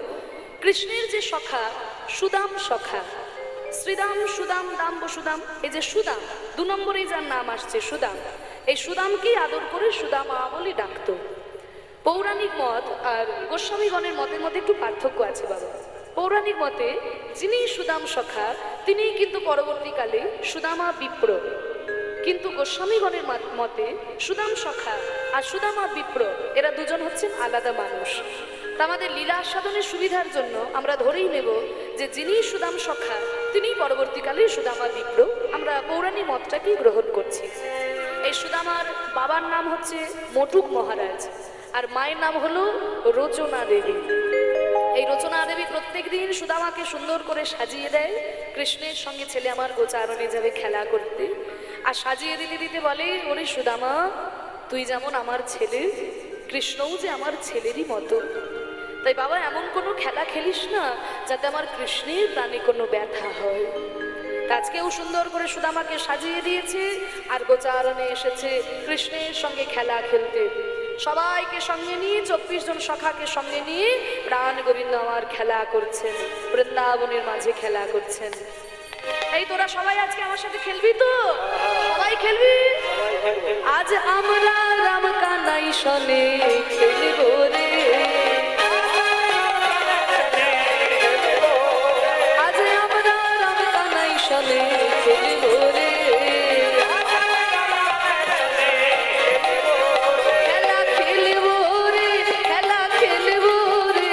কৃষ্ণের যে সখা সুদাম সখা, শ্রীদাম সুদাম দাম বসুদাম, এই যে সুদাম 2 নম্বরে যার নাম আসছে সুদাম, এই সুদামকেই আদর করে সুদামা বলে ডাকত। পৌরাণিক মত আর গোস্বামীগণের মতের মধ্যে একটু পার্থক্য আছে বাবা। পৌরাণিক মতে যিনি সুদাম সখা তিনিই কিন্তু পরবর্তীকালে সুদামা বিপ্র, কিন্তু গোস্বামীগণের মতে সুদাম সখা আর সুদামা বিপ্র এরা দুজন হচ্ছেন আলাদা মানুষ। তা আমাদের লীলা আস্বাদনের সুবিধার জন্য আমরা ধরেই নেব যে যিনি সুদাম সখা তিনিই পরবর্তীকালে সুদামা বিপ্র। আমরা পৌরাণিক মতটাকেই গ্রহণ করছি। এই সুদামার বাবার নাম হচ্ছে মটুক মহারাজ আর মায়ের নাম হলো রচনা দেবী। এই রচনা দেবী প্রত্যেক দিন সুদামাকে সুন্দর করে সাজিয়ে দেয়। কৃষ্ণের সঙ্গে ছেলে আমার গোচারণে যাবে খেলা করতে, আর সাজিয়ে দিতে দিতে বলে, ওরে সুদামা তুই যেমন আমার ছেলে, কৃষ্ণও যে আমার ছেলেরই মতো, তাই বাবা এমন কোনো খেলা খেলিস না যাতে আমার কৃষ্ণের প্রাণে কোনো ব্যথা হয়। আজকেও সুন্দর করে সুদামাকে সাজিয়ে দিয়েছে আর গোচারণে এসেছে কৃষ্ণের সঙ্গে খেলা খেলতে। সবাইকে সঙ্গে নিয়ে 24 জন সখাকে সঙ্গে নিয়ে প্রাণ গোবিন্দ আমার খেলা করছেন, বৃন্দাবনের মাঝে খেলা করছেন। এই তোরা সবাই আজকে আমার সাথে খেলবি তো? সবাই খেলবি? আজ আমরা রাম কানাই সনে খেলবো রে, আজ আমরা রাম কানাই সনে খেলবো রে, খেলা খেলবো রে, খেলা খেলবো রে,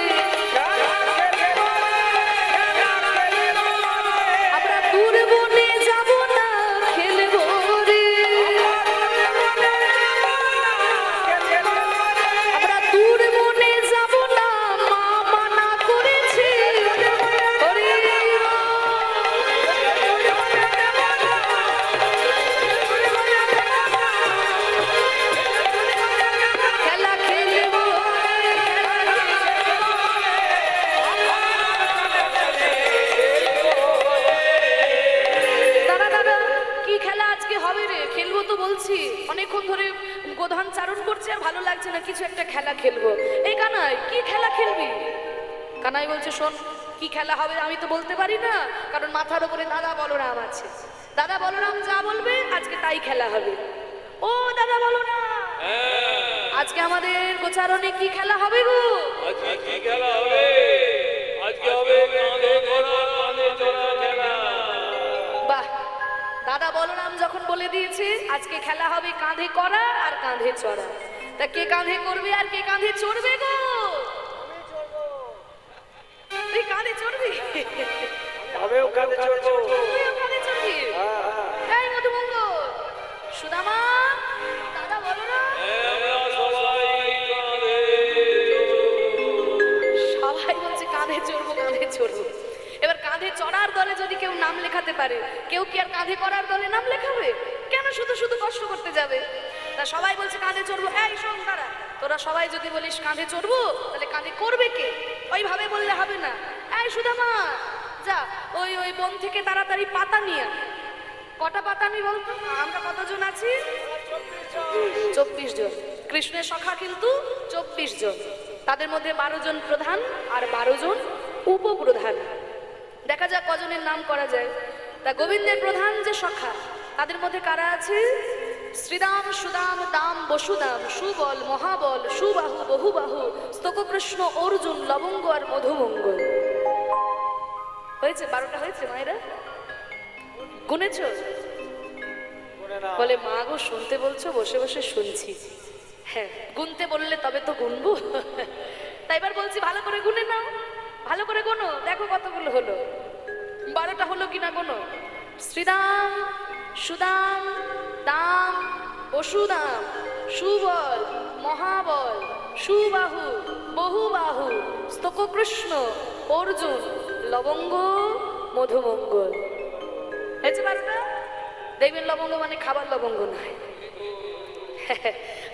আমরা দূর বনে যাব না খেলবো রে, আমরা দূর বনে যাব গোধন চারণ করছে আর ভালো লাগছে না, কিছু একটা খেলা খেলবো। এই কানাই, কি খেলা খেলবি? কানাই বলছে, শোন, কি খেলা হবে আমি তো বলতে পারি না, কারণ মাথার উপরে দাদা বলরাম আছে। দাদা বলরাম যা বলবে আজকে তাই খেলা হবে। ও দাদা বলরাম, আজকে আমাদের গোচারণে কি খেলা হবে গো? আজকে কি খেলা হবে? আজকে হবে কাঁধে করা কাঁধে চড়া খেলা। বাহ, দাদা বলরাম যখন বলে দিয়েছে আজকে খেলা হবে কাঁধে করা আর কাঁধে চড়া, তা কে কাঁধে করবে আর কে কাঁধে চড়বে গো? তুই কাঁধে চড়বি? আমিও কাঁধে চড়বো। তুইও কাঁধে চড়বি? এই মধুমঙ্গল, সুদামা, দাদা বলরাম, সবাই বলছে কাঁধে চড়বো কাঁধে চড়বো। এবার কাঁধে চড়ার দলে যদি কেউ নাম লেখাতে পারে, কেউ কি আর কাঁধে করার দলে নাম লেখাবে? কেন শুধু শুধু কষ্ট করতে যাবে? তা সবাই বলছে কাঁধে চড়বো। এই শোন তারা, তোরা সবাই যদি বলিস কাঁধে চড়বো, তাহলে কাঁধে করবে কে? ওইভাবে বললে হবে না। এই সুদামা, যা ওই ওই বন থেকে তাড়াতাড়ি পাতা নিয়ে। কটা পাতা আমি বলতো? আমরা কতজন আছি? 24 জন। কৃষ্ণের সখা কিন্তু 24 জন। তাদের মধ্যে 12 জন প্রধান আর 12 জন উপপ্রধান। দেখা যাক কজনের নাম করা যায়। তা গোবিন্দের প্রধান যে সখা, তাদের মধ্যে কারা আছে? শ্রীদাম, সুদাম, দাম, বসুদাম, সুবল, মহাবল, সুবাহু, বহুবাহু, স্তককৃষ্ণ, অর্জুন, লবঙ্গ আর মধুমঙ্গল। হয়েছে 12টা হয়েছে মায়েরা? গুনেছ? বলে মা গো, শুনতে বলছো, বসে বসে শুনছি। হ্যাঁ, গুনতে বললে তবে তো গুনবো। তাই এবার বলছি ভালো করে গুনে নাও, ভালো করে গোনো, দেখো কতগুলো হলো। 12টা হলো কিনা গোনো। শ্রীদাম, সুদাম, দাম, বসুদাম, সুবল, মহাবল, সুবাহু, বহুবাহু, স্তককৃষ্ণ, অর্জুন, লবঙ্গ, মধুমঙ্গল। হয়েছে 12টা? দেখবেন লবঙ্গ মানে খাবার লবঙ্গ নয়,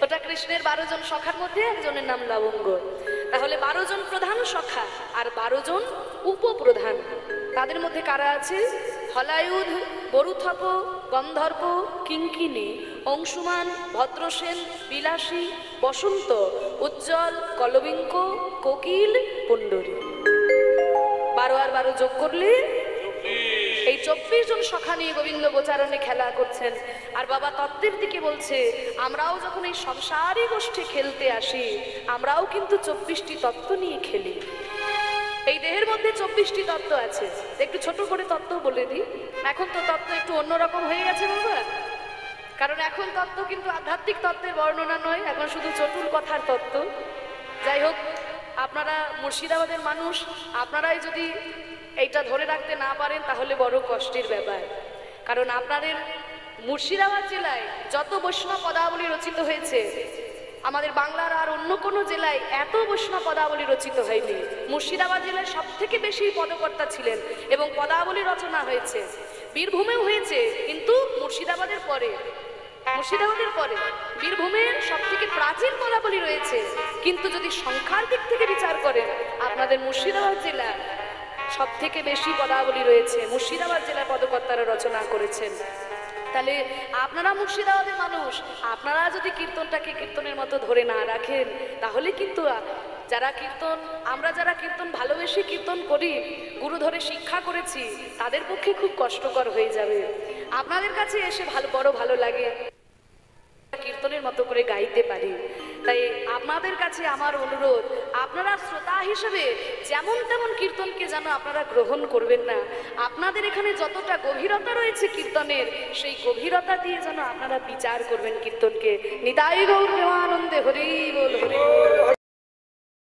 ওটা কৃষ্ণের 12 জন সখার মধ্যে একজনের নাম লবঙ্গ। তাহলে 12 জন প্রধান সখা আর 12 জন উপপ্রধান। তাদের মধ্যে কারা আছে? হলায়ুধ, বরুথপ, গন্ধর্ব, কিঙ্কিনী, অংশুমান, ভদ্রসেন, বিলাসী, বসন্ত, উজ্জ্বল, কলবিঙ্ক, কোকিল, পুণ্ডরী। 12 আর 12 যোগ করলে এই 24 জন সখা নিয়ে গোবিন্দ গোচারণে খেলা করছেন। আর বাবা তত্ত্বের দিকে বলছে, আমরাও যখন এই সংসারী গোষ্ঠী খেলতে আসি, আমরাও কিন্তু 24টি তত্ত্ব নিয়ে খেলি। এই দেহের মধ্যে 24টি তত্ত্ব আছে। একটু ছোট করে তত্ত্ব বলে দিই। এখন তো তত্ত্ব একটু অন্যরকম হয়ে গেছে বাবা, কারণ এখন তত্ত্ব কিন্তু আধ্যাত্মিক তত্ত্বের বর্ণনা নয়, এখন শুধু চটুল কথার তত্ত্ব। যাই হোক, আপনারা মুর্শিদাবাদের মানুষ, আপনারাই যদি এইটা ধরে রাখতে না পারেন তাহলে বড় কষ্টের ব্যাপার। কারণ আপনাদের মুর্শিদাবাদ জেলায় যত বৈষ্ণব পদাবলী রচিত হয়েছে, আমাদের বাংলার আর অন্য কোনো জেলায় এত বৈষ্ণব পদাবলী রচিত হয়নি। মুর্শিদাবাদ জেলায় সব থেকে বেশি পদকর্তা ছিলেন এবং পদাবলী রচনা হয়েছে। বীরভূমেও হয়েছে, কিন্তু মুর্শিদাবাদের পরে বীরভূমের সব থেকে প্রাচীন পদাবলী রয়েছে। কিন্তু যদি সংখ্যার দিক থেকে বিচার করেন, আপনাদের মুর্শিদাবাদ জেলা সব থেকে বেশি পদাবলী রয়েছে। মুর্শিদাবাদ জেলার পদকর্তারা রচনা করেছেন। তাহলে আপনারা মুর্শিদাবাদের মানুষ, আপনারা যদি কীর্তনটাকে কীর্তনের মতো ধরে না রাখেন, তাহলে কিন্তু আমরা যারা কীর্তন ভালোবেসে কীর্তন করি, গুরু ধরে শিক্ষা করেছি, তাদের পক্ষে খুব কষ্টকর হয়ে যাবে। আপনাদের কাছে এসে বড় ভালো লাগে, কীর্তনের মতো করে গাইতে পারি। তাই আপনাদের কাছে আমার অনুরোধ, আপনারা শ্রোতা হিসেবে যেমন তেমন কীর্তনকে যেন আপনারা গ্রহণ করবেন না। আপনাদের এখানে যতটা গভীরতা রয়েছে কীর্তনের, সেই গভীরতা দিয়ে যেন আপনারা বিচার করবেন কীর্তনকে। নিতাই গৌর প্রেমানন্দে হরি বল, হরি বল।